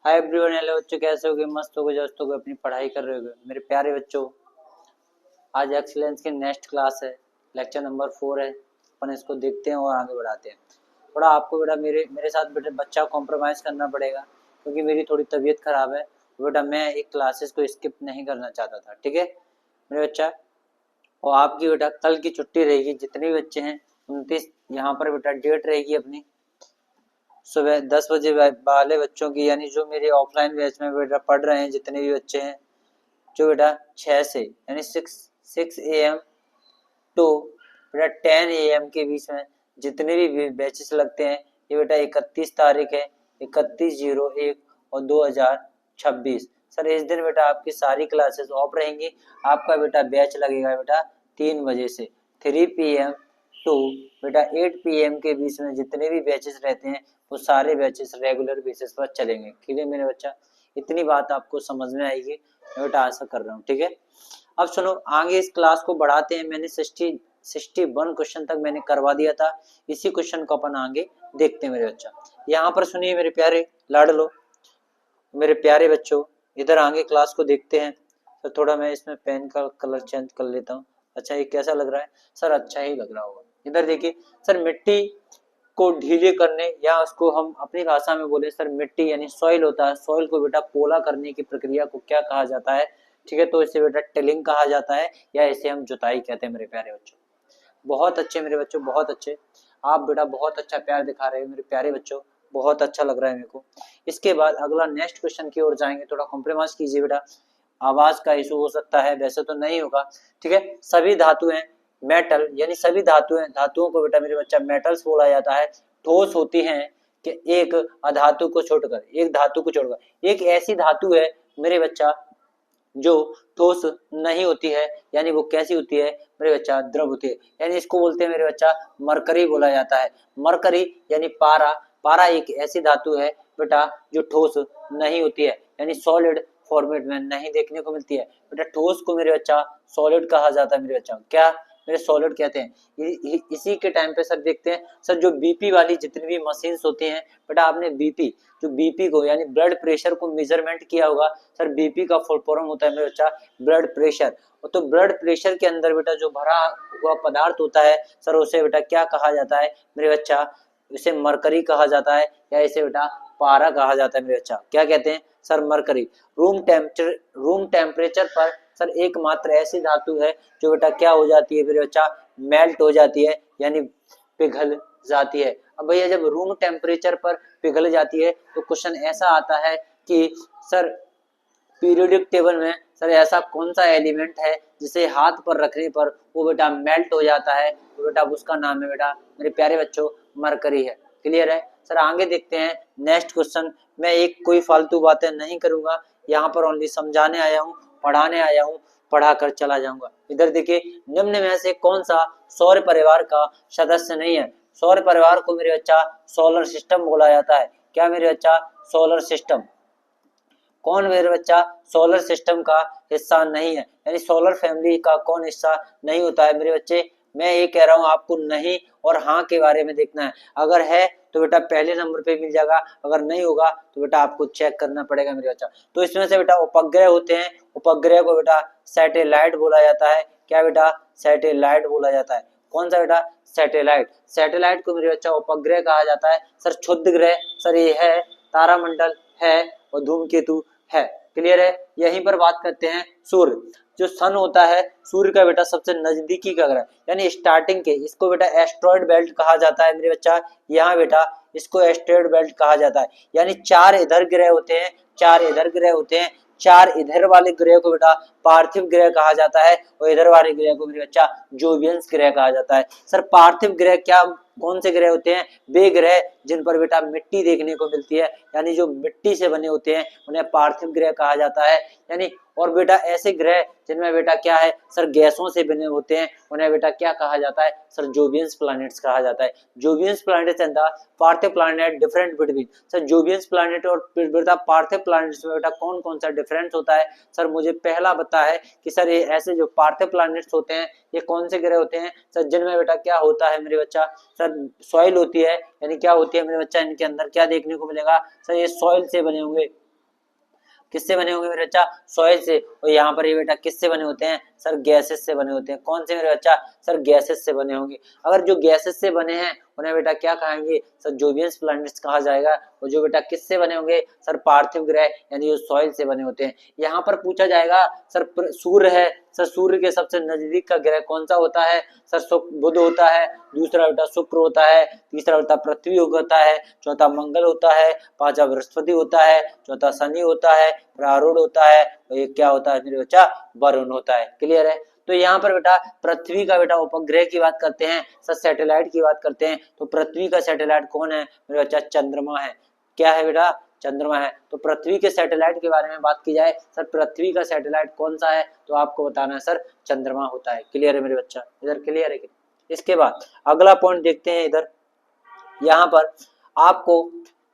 Hi everyone, hello बच्चों, कैसे होगे? मस्त होगे, जस्ट होगे, अपनी पढ़ाई कर रहे होगे मेरे प्यारे बच्चों। आज एक्सीलेंस की नेक्स्ट क्लास है, लेक्चर नंबर 4 है। अपन इसको देखते हैं और आगे बढ़ाते हैं। थोड़ा आपको बेटा मेरे साथ बेटा बच्चा कॉम्प्रोमाइज़ करना पड़ेगा, क्योंकि मेरी थोड़ी तबीयत खराब है। बेटा मैं एक क्लासेस को स्किप नहीं करना चाहता था, ठीक है मेरे बच्चा। और आपकी बेटा कल की छुट्टी रहेगी, जितने भी बच्चे हैं 29 यहाँ पर बेटा डेट रहेगी अपनी सुबह 10 बजे वाले बच्चों की, यानी जो मेरे ऑफलाइन बैच में बेटा पढ़ रहे हैं जितने भी बच्चे हैं, जो बेटा 6 से यानी 6 AM टू बेटा 10 AM के बीच में जितने भी बैचेस लगते हैं, ये बेटा 31 तारीख है, 31/01 और 2026। सर इस दिन बेटा आपकी सारी क्लासेस ऑफ रहेंगी। आपका बेटा बैच लगेगा बेटा 3 बजे से 3 PM टू बेटा 8 PM के बीच में जितने भी बैचेस रहते हैं वो सारे बैचेस रेगुलर बेसिस पर चलेंगे। क्लियर मेरे बच्चा? इतनी बात आपको समझ में आएगी, मैं बेटा आशा कर रहा हूँ, ठीक है। अब सुनो, आगे इस क्लास को बढ़ाते हैं। मैंने 61 क्वेश्चन तक मैंने करवा दिया था। इसी क्वेश्चन को अपन आगे देखते हैं मेरे बच्चा। यहाँ पर सुनिए मेरे प्यारे लाडलो, मेरे प्यारे बच्चों, इधर आगे क्लास को देखते हैं। तो थोड़ा मैं इसमें पेन का कलर चेंज कर लेता हूँ। अच्छा, ये कैसा लग रहा है? सर अच्छा ही लग रहा होगा। इधर देखिए सर, मिट्टी को ढीले करने, या उसको हम अपनी भाषा में बोले सर, मिट्टी यानी सॉइल होता है, सॉइल को बेटा पोला करने की प्रक्रिया को क्या कहा जाता है? ठीक है, तो इसे बेटा टिलिंग कहा जाता है, या इसे हम जुताई कहते हैं मेरे प्यारे बच्चों। बहुत अच्छे मेरे बच्चों, बहुत अच्छे। आप बेटा बहुत अच्छा प्यार दिखा रहे हो मेरे प्यारे बच्चों, बहुत अच्छा लग रहा है मेरे को। इसके बाद अगला नेक्स्ट क्वेश्चन की ओर जाएंगे। थोड़ा कॉम्प्रोमाइज कीजिए बेटा, आवाज का इशू हो सकता है, वैसे तो नहीं होगा, ठीक है। सभी धातुएं मेटल यानी सभी धातुओं को बेटा मेरे बच्चा मेटल्स बोला जाता है। ठोस होती हैं कि एक अधातु को छोड़कर, एक धातु को छोड़कर। एक ऐसी धातु है मेरे बच्चा जो ठोस नहीं होती है, यानी वो कैसी होती है मेरे बच्चा? द्रव होती है, यानी इसको बोलते हैं मेरे बच्चा मरकरी बोला जाता है। मरकरी यानी पारा। पारा एक ऐसी धातु है बेटा जो ठोस नहीं होती है, यानी सॉलिड फॉर्मेट में नहीं देखने को मिलती है। बेटा ठोस को मेरे बच्चा सॉलिड कहा जाता है मेरे बच्चा, क्या मेरे? सॉलिड कहते हैं। इसी के टाइम पे सर देखते हैं सर, जो बीपी वाली जितनी भी मशीन्स होती हैं बेटा, आपने बीपी, जो बीपी को यानी ब्लड प्रेशर को मेजरमेंट किया होगा सर। बीपी का फुल फॉर्म होता है मेरे बच्चा ब्लड प्रेशर। तो ब्लड प्रेशर के अंदर बेटा जो भरा हुआ पदार्थ होता है सर, उसे बेटा क्या कहा जाता है मेरे बच्चा? इसे मरकरी कहा जाता है, या इसे बेटा पारा कहा जाता है मेरे बच्चा। क्या कहते हैं सर? मरकरी। रूम टेम्परेचर पर सर एकमात्र ऐसी धातु है जो बेटा क्या हो जाती है मेरे बच्चा? मेल्ट हो जाती है, यानी पिघल जाती है। अब भैया जब रूम टेम्परेचर पर पिघल जाती है तो क्वेश्चन ऐसा आता है कि सर पीरियोडिक टेबल में सर ऐसा कौन सा एलिमेंट है जिसे हाथ पर रखने पर वो बेटा मेल्ट हो जाता है? तो बेटा उसका नाम है बेटा मेरे प्यारे बच्चों मरकरी है। क्लियर है सर? आगे देखते हैं नेक्स्ट क्वेश्चन। मैं एक कोई फालतू बातें नहीं करूंगा, यहाँ पर ओनली समझाने आया हूँ, पढ़ाने आया हूँ, पढ़ा कर चला जाऊंगा। इधर देखिए, निम्न में से कौन सा सौर परिवार का सदस्य नहीं है? सौर परिवार को मेरे बच्चा सोलर सिस्टम बोला जाता है। क्या मेरे बच्चा? Solar system. कौन मेरे बच्चा सोलर सिस्टम का हिस्सा नहीं है, यानी सोलर फैमिली का कौन हिस्सा नहीं होता है मेरे बच्चे? मैं ये कह रहा हूँ आपको नहीं और हाँ के बारे में देखना है। अगर है तो बेटा पहले नंबर पे मिल जाएगा, अगर नहीं होगा तो बेटा आपको चेक करना पड़ेगा मेरे बच्चा। तो इसमें से बेटा उपग्रह होते हैं, उपग्रह को बेटा सैटेलाइट बोला जाता है। क्या बेटा? सैटेलाइट बोला जाता है। कौन सा बेटा? सैटेलाइट। सैटेलाइट को मेरे बच्चा उपग्रह कहा जाता है। सर क्षुद्र ग्रह सर ये है, तारामंडल है और धूमकेतु है। क्लियर है? यहीं पर बात करते हैं सूर्य। जो सन होता है सूर्य का बेटा सबसे नजदीकी का ग्रह, यानी स्टार्टिंग के, इसको बेटा एस्ट्रॉइड बेल्ट कहा जाता है मेरे बच्चा। यहाँ बेटा इसको एस्ट्रॉइड बेल्ट कहा जाता है, यानी 4 इधर ग्रह होते हैं, 4 इधर ग्रह होते हैं। 4 इधर वाले ग्रह को बेटा पार्थिव ग्रह कहा जाता है, और इधर वाले ग्रह को मेरे बच्चा जोवियंस ग्रह कहा जाता है। सर पार्थिव ग्रह क्या कौन से ग्रह होते हैं? वे ग्रह जिन पर बेटा मिट्टी देखने को मिलती है, यानी जो मिट्टी से बने होते हैं उन्हें पार्थिव ग्रह कहा जाता है। यानी और बेटा ऐसे ग्रह जिनमें बेटा क्या है सर गैसों से बने होते हैं, उन्हें बेटा क्या कहा जाता है सर? जोवियंस प्लैनेट्स कहा जाता है। जोवियंस प्लैनेट्स एंड द पार्थिव planet different between. Sir Jovians planet और बेटा पार्थिव प्लैनेट्स में बेटा कौन कौन सा डिफरेंस होता है? सर मुझे पहला पता है कि सर ये ऐसे जो पार्थिव प्लैनेट्स होते हैं ये कौन से ग्रह होते हैं सर? जिनमें बेटा क्या होता है मेरे बच्चा? सर सॉइल होती है, यानी क्या होती है मेरे बच्चा? इनके अंदर क्या देखने को मिलेगा सर? ये सॉइल से बने होंगे, किससे बने होंगे मेरे बच्चा? सॉइल से। और यहाँ पर ये बेटा किससे बने होते हैं? सर गैसेस से बने होते हैं। कौन से मेरे बच्चा? सर गैसेस से बने होंगे। अगर जो गैसेस से बने हैं उन्हें बेटा क्या कहेंगे? सर जोवियस प्लैनेट्स कहा जाएगा। और जो बेटा किससे बने होंगे? सर पार्थिव ग्रह यानी जो सॉइल से बने होते हैं। यहाँ पर पूछा जाएगा सर सूर्य है, सर सूर्य के सबसे नजदीक का ग्रह कौन सा होता है? सर बुध होता है, दूसरा बेटा शुक्र होता है, तीसरा बेटा पृथ्वी होता है, चौथा मंगल होता है, पांचवा बृहस्पति होता है, चौथा शनि होता है, राहुल होता है, और ये क्या होता है मेरे बच्चा? वरुण होता है। क्लियर है? तो यहाँ पर बेटा पृथ्वी का बेटा उपग्रह की बात करते हैं, सर सैटेलाइट की बात करते हैं, तो पृथ्वी का सैटेलाइट कौन है मेरे बच्चा? चंद्रमा है। क्या है बेटा? चंद्रमा है। तो पृथ्वी के सैटेलाइट के बारे में बात की जाए, सर पृथ्वी का सैटेलाइट कौन सा है? तो आपको बताना है सर चंद्रमा होता है। क्लियर है मेरे बच्चा? इधर क्लियर है? इसके बाद अगला पॉइंट देखते हैं। इधर यहाँ पर आपको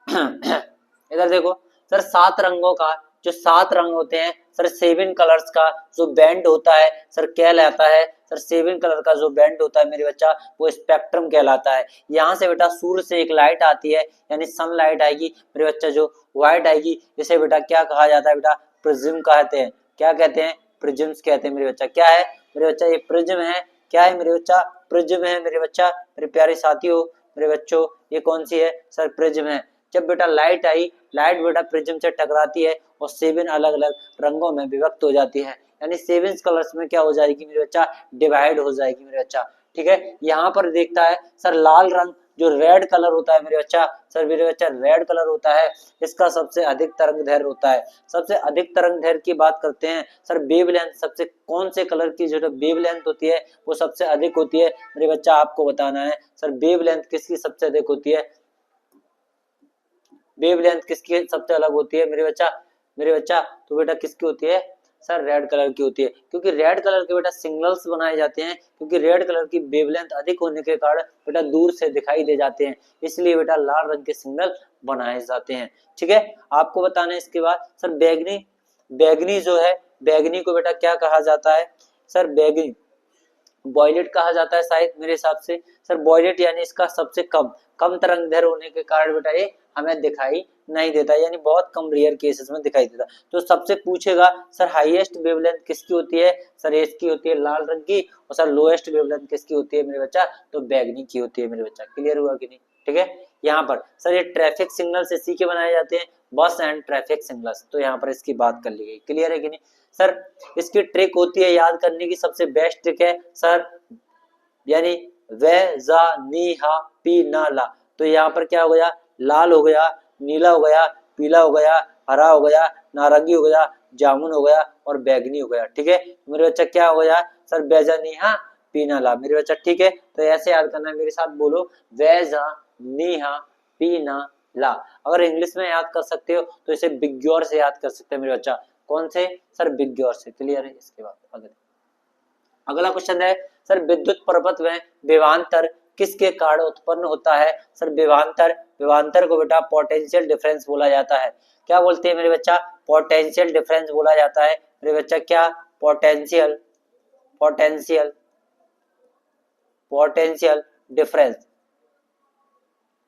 इधर देखो सर 7 रंगों का जो 7 रंग होते हैं, सर 7 कलर्स का जो बैंड होता है सर कहलाता है, सर 7 कलर का जो बैंड होता है मेरे बच्चा वो स्पेक्ट्रम कहलाता है। यहाँ से बेटा सूर्य से एक लाइट आती है यानी सनलाइट आएगी मेरे बच्चा, जो व्हाइट आएगी, इसे बेटा क्या कहा जाता है? बेटा प्रिज्म कहते हैं। क्या कहते हैं? प्रिज्म्स कहते हैं मेरे बच्चा। क्या है मेरे बच्चा? ये प्रिज्म है। क्या है मेरे बच्चा? प्रिज्म है मेरे बच्चा। मेरे प्यारे साथियों, मेरे बच्चों, ये कौन सी है? सर प्रिज्म है। जब बेटा लाइट आई, लाइट बेटा प्रिज्म से टकराती है और 7 अलग अलग रंगों में विभक्त हो जाती है, यानी 7 कलर्स में क्या हो जाएगी मेरे बच्चा? डिवाइड हो जाएगी मेरे बच्चा। ठीक है? यहाँ पर देखता है सर लाल रंग जो रेड कलर होता है मेरे बच्चा, सर मेरे बच्चा रेड कलर होता है, इसका सबसे अधिक तरंग दैर्घ्य होता है। सबसे अधिक तरंग दैर्घ्य की बात करते हैं, सर वेवलेंथ सबसे कौन से कलर की जो वेवलेंथ होती है वो सबसे अधिक होती है मेरे बच्चा? आपको बताना है सर वेवलेंथ किसकी सबसे अधिक होती है? वेवलेंथ किसकी सबसे अलग होती है मेरे बच्चा? मेरे बच्चा तो बेटा किसकी होती है? सर रेड कलर की होती है, क्योंकि रेड कलर के बेटा सिग्नल्स बनाए जाते हैं, क्योंकि रेड कलर की वेवलेंथ अधिक होने के कारण बेटा दूर से दिखाई दे जाते हैं, इसलिए बेटा लाल रंग के सिग्नल बनाए जाते हैं। ठीक है? आपको बताना है इसके बाद सर बैगनी, बैगनी जो है, बैगनी को बेटा क्या कहा जाता है? सर बैगनी वॉयलेट कहा जाता है शायद मेरे हिसाब से। सर वॉयलेट यानी इसका सबसे कम तरंग दैर्घ्य होने के कारण बेटा ये हमें दिखाई नहीं देता, यानी बहुत कम रेयर केसेस में दिखाई देता। तो सबसे पूछेगा सर हाईएस्ट वेवलेंथ किसकी होती है? सर इसकी होती है लाल रंग की। और सर लोएस्ट वेवलेंथ किसकी होती है मेरे बच्चा? तो बैगनी की होती है मेरे बच्चा। क्लियर हुआ कि नहीं? ठीक है? यहाँ पर सर ये ट्रैफिक सिग्नल्स इसी के बनाए जाते हैं, बस एंड ट्रैफिक सिग्नल्स, तो यहाँ पर इसकी बात कर ली गई। क्लियर है कि नहीं? सर इसकी ट्रिक होती है याद करने की, सबसे बेस्ट ट्रिक है सर यानी वे जा नी हा पी ना ला। तो यहाँ पर क्या हो गया? लाल हो गया, नीला हो गया, पीला हो गया, हरा हो गया, नारंगी हो गया, जामुन हो गया और बैगनी हो गया। ठीक है मेरे बच्चा? क्या हो गया? सर बेजा नी हा पी ना ला मेरे बच्चा। ठीक है? तो ऐसे याद करना है, मेरे साथ बोलो वे जा नी हा पी ना ला। अगर इंग्लिश में याद कर सकते हो तो इसे बिग्योर से याद कर सकते हैं मेरे बच्चा। कौन से? सर बिग्योर से। क्लियर है? इसके बाद अगला क्वेश्चन है सर विद्युत पर्वत में विभवांतर किसके कारण उत्पन्न होता है? सर विभवांतर को बेटा पोटेंशियल डिफरेंस बोला जाता है। क्या बोलते हैं मेरे बच्चा? पोटेंशियल डिफरेंस बोला जाता है मेरे बच्चा। क्या? Potential difference.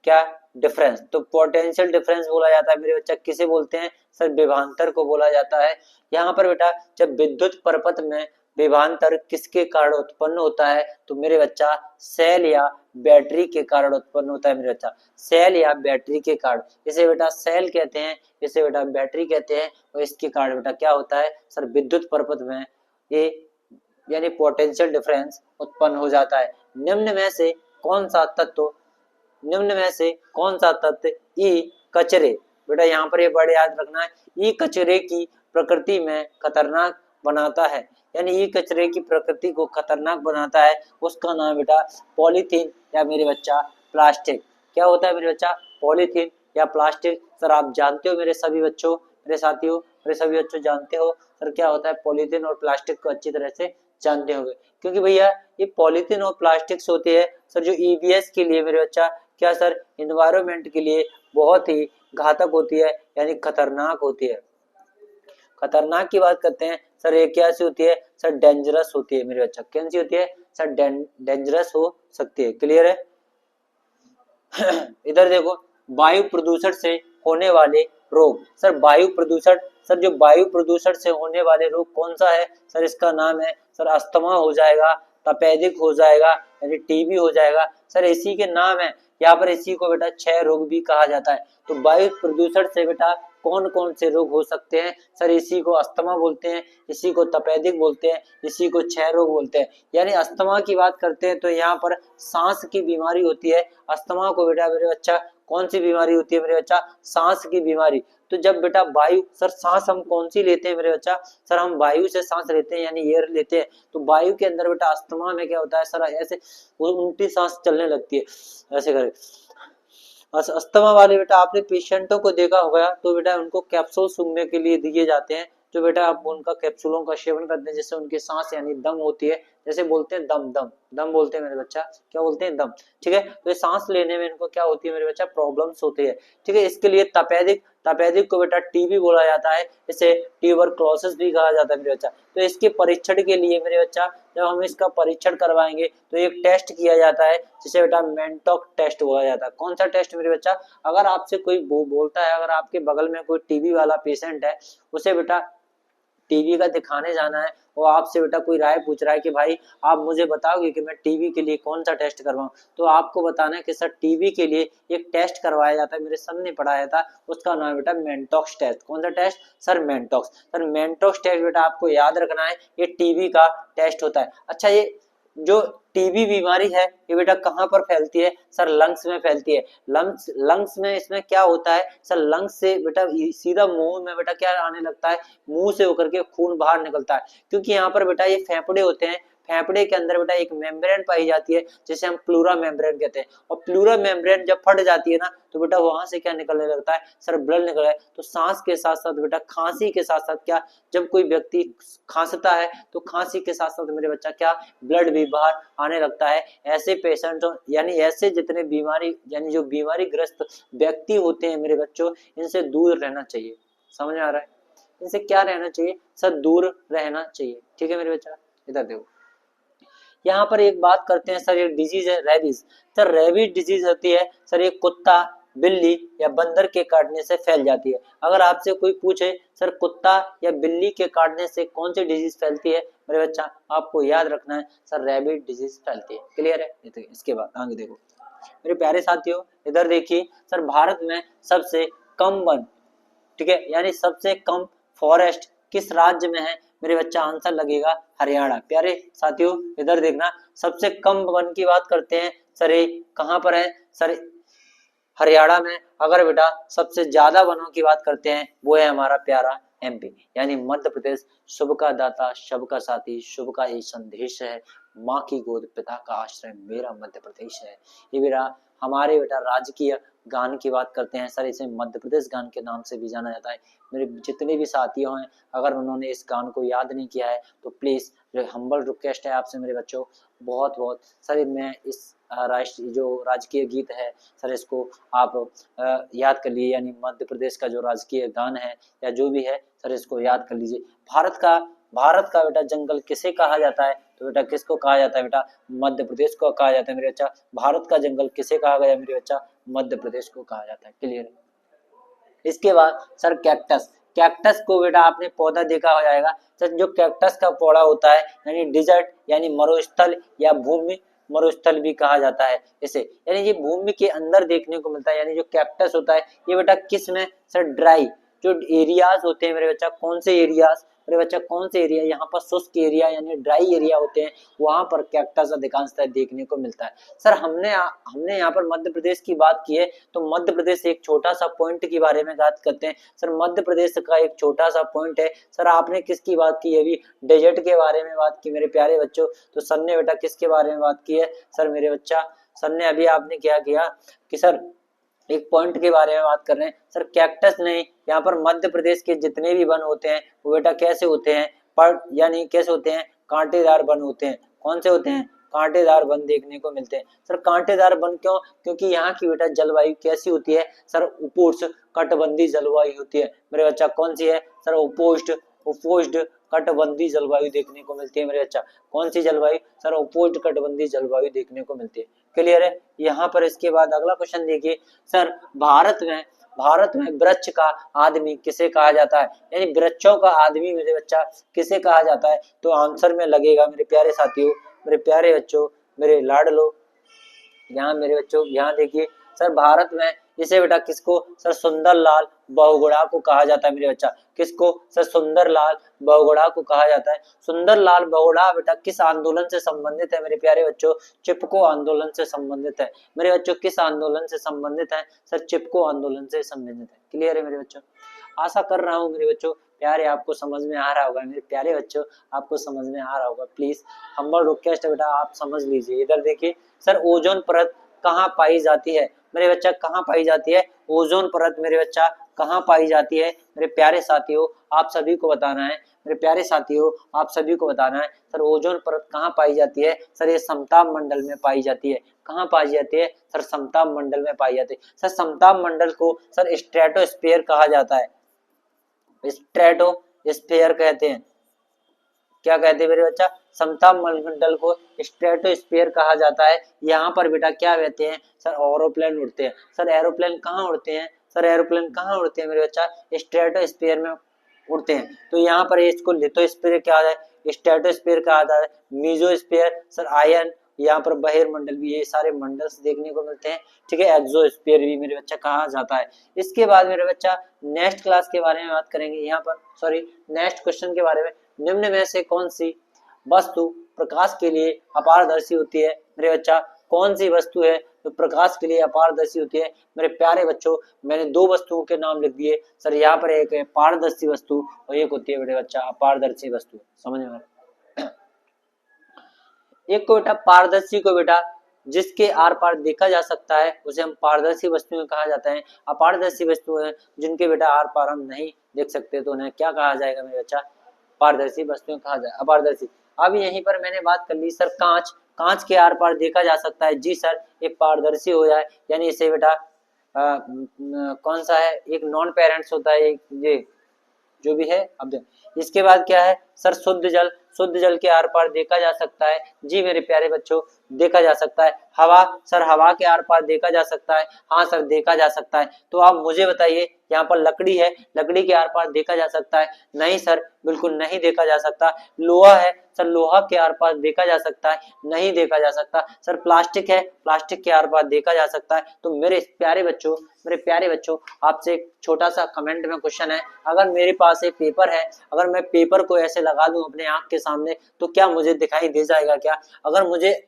क्या? डिफरेंस। तो पोटेंशियल डिफरेंस बोला जाता है मेरे बच्चा। किसे बोलते हैं? सर विभवांतर को बोला जाता है। यहाँ पर बेटा जब विद्युत पर्वत में विभवांतर किसके कारण उत्पन्न होता है? तो मेरे बच्चा सेल या बैटरी के कारण उत्पन्न होता है मेरे बच्चा। सेल या बैटरी के कारण, इसे बेटा सेल कहते हैं, इसे बेटा बैटरी कहते हैं। और इसके कारण बेटा क्या होता है? सर विद्युत पर्वत में ये यानी पोटेंशियल डिफरेंस उत्पन्न हो जाता है। निम्न में से कौन सा तत्व ई कचरे, बेटा यहाँ पर ये वर्ड याद रखना है, ई कचरे की प्रकृति में खतरनाक बनाता है, यानी ई कचरे की प्रकृति को खतरनाक बनाता है, उसका नाम बेटा पॉलीथीन या मेरे बच्चा प्लास्टिक। क्या होता है मेरे बच्चा? पॉलीथीन या प्लास्टिक। सर आप जानते हो मेरे सभी बच्चों, मेरे साथियों, मेरे सभी बच्चों जानते हो सर क्या होता है पॉलीथीन और प्लास्टिक को अच्छी तरह से जानते होंगे, क्योंकि भैया ये पॉलीथीन और प्लास्टिक्स होती है सर जो ईवीएस के लिए मेरे बच्चा क्या सर एनवायरनमेंट के लिए बहुत ही घातक होती है, यानी खतरनाक होती है। खतरनाक की बात करते हैं सर, ये क्या सी होती है? सर डेंजरस होती है मेरे बच्चा। कौन सी होती है? सर डेंजरस हो सकती है। क्लियर है? इधर देखो वायु प्रदूषण से होने वाले रोग। सर वायु प्रदूषण सर जो वायु प्रदूषण से होने वाले रोग कौन सा है? सर इसका नाम है सर अस्थमा हो जाएगा, तपेदिक हो जाएगा, यानी टीबी हो जाएगा। सर इसी के नाम है, यहाँ पर इसी को बेटा क्षय रोग भी कहा जाता है। तो वायु प्रदूषण से बेटा कौन कौन से रोग हो सकते हैं? सर इसी को अस्थमा बोलते हैं, इसी को तपेदिक बोलते हैं, इसी को क्षय रोग बोलते हैं। यानी अस्थमा की बात करते हैं तो यहाँ पर सांस की बीमारी होती है। अस्थमा को बेटा मेरे बच्चा कौन सी बीमारी होती है मेरे बच्चा? सांस की बीमारी। तो जब बेटा वायु, सर सांस हम कौन सी लेते हैं मेरे बच्चा? सर हम वायु से सांस लेते हैं, यानी एयर लेते हैं। तो वायु के अंदर बेटा अस्थमा में क्या होता है? सर ऐसे उल्टी सांस चलने लगती है, ऐसे कर। अस्थमा वाले बेटा आपने पेशेंटों को देखा होगा तो बेटा उनको कैप्सूल सूंघने के लिए दिए जाते हैं। जो बेटा आप उनका कैप्सूलों का सेवन करते हैं, जिससे उनकी सांस यानी दम होती है, जैसे बोलते हैं दम दम दम बोलते हैं मेरे बच्चा, क्या बोलते हैं? दम। ठीक है, तो ये सांस लेने में इनको क्या होती है मेरे बच्चा? प्रॉब्लम्स होती है। ठीक है, इसके लिए तपेदिक को बेटा टीबी बोला जाता है, इसे ट्यूबरक्लोसिस भी कहा जाता है मेरे बच्चा। तो इसके परीक्षण के लिए मेरे बच्चा जब हम इसका परीक्षण करवाएंगे तो एक टेस्ट किया जाता है, जिसे बेटा मेंटॉक टेस्ट बोला जाता है। कौन सा टेस्ट मेरे बच्चा? अगर आपसे कोई बोलता है, अगर आपके बगल में कोई टीबी वाला पेशेंट है, उसे बेटा टीबी का दिखाने जाना है, वो आपसे बेटा कोई राय पूछ रहा है कि भाई आप मुझे बताओगे कि मैं टीबी के लिए कौन सा टेस्ट करवाऊं, तो आपको बताना है कि सर टीबी के लिए एक टेस्ट करवाया जाता है, मेरे सर ने पढ़ाया था, उसका नाम बेटा मेंटॉक्स टेस्ट। कौन सा test? Sir Mantoux. Sir Mantoux test बेटा आपको याद रखना है, ये टीबी का टेस्ट होता है। अच्छा, ये जो टीबी बीमारी है ये बेटा कहाँ पर फैलती है? सर लंग्स में फैलती है। लंग्स में इसमें क्या होता है? सर लंग्स से बेटा सीधा मुंह में बेटा क्या आने लगता है? मुंह से होकर के खून बाहर निकलता है, क्योंकि यहाँ पर बेटा ये फेफड़े होते हैं। फेफड़े के अंदर बेटा एक मेम्ब्रेन पाई जाती है, जिसे हम प्लूरा मेम्ब्रेन कहते हैं। और प्लूरा मेम्ब्रेन जब फट जाती है ना, तो बेटा वहां से क्या निकलने लगता है? सर ब्लड निकल है। तो सांस के साथ साथ बेटा खांसी के साथ साथ क्या, जब कोई व्यक्ति खांसता है तो खांसी के साथ साथ मेरे बच्चा क्या, ब्लड भी बाहर आने लगता है। ऐसे पेशेंट यानी ऐसे जितने बीमारी यानी जो बीमारी ग्रस्त व्यक्ति होते हैं मेरे बच्चों, इनसे दूर रहना चाहिए। समझ में आ रहा है? इनसे क्या रहना चाहिए? सर दूर रहना चाहिए। ठीक है मेरे बच्चा, इधर देखो, यहाँ पर एक बात करते हैं सर, एक डिजीज है रेबीज। सर रेबीज डिजीज होती है सर, ये कुत्ता, बिल्ली या बंदर के काटने से फैल जाती है। अगर आपसे कोई पूछे सर कुत्ता या बिल्ली के काटने से कौन सी डिजीज फैलती है मेरे बच्चा, आपको याद रखना है सर रेबीज डिजीज फैलती है। क्लियर है? इसके बाद आगे देखो मेरे प्यारे साथियों, इधर देखिए सर, भारत में सबसे कम वन, ठीक है, यानी सबसे कम फॉरेस्ट किस राज्य में है मेरे बच्चा? आंसर लगेगा हरियाणा। प्यारे साथियों इधर देखना, सबसे कम वन की बात करते हैं सर, ये कहां पर है? सर हरियाणा में। अगर बेटा सबसे ज्यादा वनों की बात करते हैं, वो है हमारा प्यारा एमपी, यानी मध्य प्रदेश। शुभ का दाता, शुभ का साथी, शुभ का ये संदेश है, माँ की गोद पिता का आश्रय, मेरा मध्य प्रदेश है। ये बेटा हमारे बेटा राजकीय गान की बात करते हैं सर, इसे मध्य प्रदेश गान के नाम से भी जाना जाता है। मेरे जितने भी साथियों हैं, अगर उन्होंने इस गान को याद नहीं किया है तो प्लीज हम्बल रिक्वेस्ट है आपसे मेरे बच्चों, बहुत बहुत सर, मैं इस राष्ट्रीय जो राजकीय गीत है सर, इसको आप याद कर लीजिए, यानी मध्य प्रदेश का जो राजकीय गान है या जो भी है सर, इसको याद कर लीजिए। भारत का बेटा जंगल किसे कहा जाता है? तो बेटा किसको कहा जाता है बेटा? मध्य प्रदेश को कहा जाता है मेरे बच्चा। भारत का जंगल किसे कहा गया मेरे बच्चा? मध्य प्रदेश को कहा जाता है। क्लियर? इसके बाद सर कैक्टस। कैक्टस को बेटा आपने पौधा देखा हो जाएगा सर, जो कैक्टस का पौधा होता है, यानी डिजर्ट यानी मरुस्थल या भूमि मरुस्थल भी कहा जाता है इसे, यानी ये भूमि के अंदर देखने को मिलता है। यानी जो कैक्टस होता है ये बेटा किस में? सर ड्राई जो एरियाज होते हैं मेरे बच्चा, कौन से एरियाज मेरे बच्चा, कौन से एरिया? यहाँ पर शुष्क एरिया यानी ड्राई एरिया होते हैं, वहां पर कैक्टस अधिकांशतः देखने को मिलता है। सर हमने यहाँ पर मध्य प्रदेश की बात की है, तो मध्य प्रदेश एक छोटा सा पॉइंट के बारे में बात करते हैं सर। मध्य प्रदेश का एक छोटा सा पॉइंट है सर। आपने किसकी बात की? अभी डेजर्ट के बारे में बात की मेरे प्यारे बच्चों। तो सर ने बेटा किसके बारे में बात की है सर मेरे बच्चा? सर ने अभी आपने क्या किया कि सर एक पॉइंट के बारे में बात कर रहे हैं सर, कैक्टस नहीं। यहाँ पर मध्य प्रदेश के जितने भी वन होते हैं वो बेटा कैसे होते हैं? पर यानी कैसे होते हैं? कांटेदार वन होते हैं। कौन से होते हैं? कांटेदार वन देखने को मिलते हैं सर। कांटेदार वन क्यों? क्योंकि यहाँ की बेटा जलवायु कैसी होती है सर? उपोष्ण कटिबंधीय जलवायु होती है मेरे बच्चा। कौन सी है सर? उपोष्ण कटिबंधीय जलवायु देखने को मिलती है मेरे बच्चा। कौन सी जलवायु सर? उपोष्ण कटिबंधीय जलवायु देखने को मिलती है। क्लियर है? यहाँ पर इसके बाद अगला क्वेश्चन देखिए सर, भारत में भारत में वृक्ष का आदमी किसे कहा जाता है, यानी वृक्षों का आदमी मेरे बच्चा किसे कहा जाता है। तो आंसर में लगेगा मेरे प्यारे साथियों, मेरे प्यारे बच्चों, मेरे लाडलो, यहाँ मेरे बच्चों यहाँ देखिए सर, भारत में इसे बेटा किसको, सर सुंदरलाल बहुगुणा को कहा जाता है मेरे बच्चा, किसको, सर सुंदरलाल बहुगुणा को कहा जाता है। सुंदरलाल बहुगुणा बेटा किस आंदोलन से संबंधित है मेरे प्यारे बच्चों, चिपको आंदोलन से संबंधित है मेरे बच्चों। किस आंदोलन से संबंधित है, सर चिपको आंदोलन से संबंधित है। क्लियर है मेरे बच्चों, आशा कर रहा हूँ मेरे बच्चों प्यारे आपको समझ में आ रहा होगा, मेरे प्यारे बच्चों आपको समझ में आ रहा होगा। प्लीज हम्बल रिक्वेस्ट है बेटा आप समझ लीजिए। इधर देखिए सर, ओजोन परत कहाँ पाई जाती है मेरे बच्चा, कहाँ पाई जाती है, ओजोन परत मेरे बच्चा कहाँ पाई जाती है मेरे प्यारे साथियों, आप सभी को बताना है मेरे प्यारे साथियों, आप सभी को बताना है सर ओजोन परत कहाँ पाई जाती है। सर ये समताप मंडल में पाई जाती है। कहाँ पाई जाती है, सर समताप मंडल में पाई जाती है। सर समताप मंडल को सर स्ट्रेटोस्फीयर कहा जाता है, स्ट्रेटोस्फीयर कहते हैं। क्या कहते हैं मेरे बच्चा, समताप मंडल को स्ट्रेटोस्फीयर कहा जाता है। यहाँ पर बेटा क्या रहते हैं, सर एरोप्लेन उड़ते हैं। सर एरोप्लेन कहाँ उड़ते हैं, सर एरोप्लेन कहाँ उड़ते हैं मेरे बच्चा, स्ट्रेटोस्फीयर में उड़ते हैं। तो यहाँ पर इसको लिथोस्फीयर कहा जाए, स्ट्रेटोस्फीयर कहा जाता है, मीजोस्फीयर सर आयन, यहाँ पर बहिर्मंडल भी, ये सारे मंडल्स देखने को मिलते हैं। ठीक है, एक्सोस्फीयर भी मेरे बच्चा कहा जाता है। इसके बाद मेरे बच्चा नेक्स्ट क्लास के बारे में बात करेंगे, यहाँ पर सॉरी नेक्स्ट क्वेश्चन के बारे में, निम्न में से कौन सी वस्तु प्रकाश के लिए अपारदर्शी होती है मेरे बच्चा, कौन सी वस्तु है जो प्रकाश के लिए अपारदर्शी होती है मेरे प्यारे बच्चों। मैंने दो वस्तुओं के नाम लिख दिए सर, यहाँ पर एक है पारदर्शी वस्तु और एक होती है मेरे बच्चा अपारदर्शी वस्तु, समझ में आ रहा है। एक को बेटा पारदर्शी को बेटा जिसके आर पार देखा जा सकता है उसे हम पारदर्शी वस्तुएं कहा जाता है। अपारदर्शी वस्तुएं जिनके बेटा आर पार हम नहीं देख सकते तो उन्हें क्या कहा जाएगा मेरे बच्चा, पारदर्शी वस्तुएं कहा जाए, अपारदर्शी। अब यहीं पर मैंने बात कर ली सर कांच, कांच के आर पार देखा जा सकता है, जी सर ये पारदर्शी हो जाए, यानी इसे बेटा कौन सा है, एक नॉन पेरेंट्स होता है ये जो भी है। अब इसके बाद क्या है सर, शुद्ध जल, शुद्ध जल के आर पार देखा जा सकता है, जी मेरे प्यारे बच्चों देखा जा सकता है। हवा, सर हवा के आर पार देखा जा सकता है, हाँ सर देखा जा सकता है। तो आप मुझे बताइए, यहाँ पर लकड़ी है, लकड़ी के आर पार देखा जा सकता है, नहीं सर बिल्कुल नहीं देखा जा सकता। लोहा है, सर लोहा के आर पार देखा जा सकता है, नहीं देखा जा सकता। सर प्लास्टिक है, प्लास्टिक के आर पार देखा जा सकता है। तो मेरे प्यारे बच्चों, मेरे प्यारे बच्चों आपसे एक छोटा सा कमेंट में क्वेश्चन है, अगर मेरे पास एक पेपर है, अगर मैं पेपर को ऐसे लगा दूं अपने आंख के सामने तो क्या मुझे दिखाई दे जाएगा क्या, अगर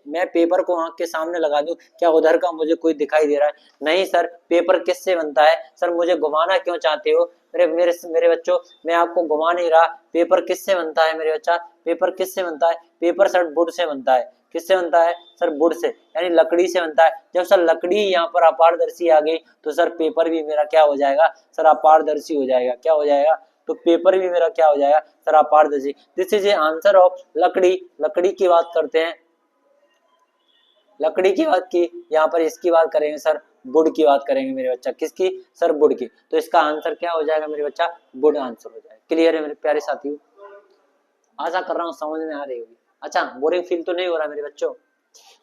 मैं पेपर को आंख के सामने लगा दूं क्या उधर का मुझे कोई दिखाई दे रहा है, नहीं सर। पेपर किससे बनता है, सर मुझे घुमाना क्यों चाहते हो मेरे मेरे मेरे बच्चों, मैं आपको घुमा नहीं रहा। पेपर किससे बनता है मेरे बच्चा, पेपर किससे बनता है, पेपर सर वुड से बनता है। किससे बनता है सर, वुड से, यानी लकड़ी से बनता है। जब सर लकड़ी यहाँ पर अपारदर्शी आ गई तो सर पेपर भी मेरा क्या हो जाएगा, सर अपारदर्शी हो जाएगा। क्या हो जाएगा, तो पेपर भी मेरा क्या हो जाएगा, सर अपारदर्शी। This is A answer of लकड़ी। लकड़ी की बात करते हैं, लकड़ी की बात की, यहाँ पर इसकी बात करेंगे सर वुड की बात करेंगे मेरे बच्चा, किसकी, सर वुड की। तो इसका आंसर क्या हो जाएगा मेरे बच्चा, वुड आंसर हो जाएगा। क्लियर है मेरे प्यारे साथियों, आशा कर रहा हूँ समझ में आ रही होगी। अच्छा बोरिंग फील तो नहीं हो रहा मेरे बच्चों।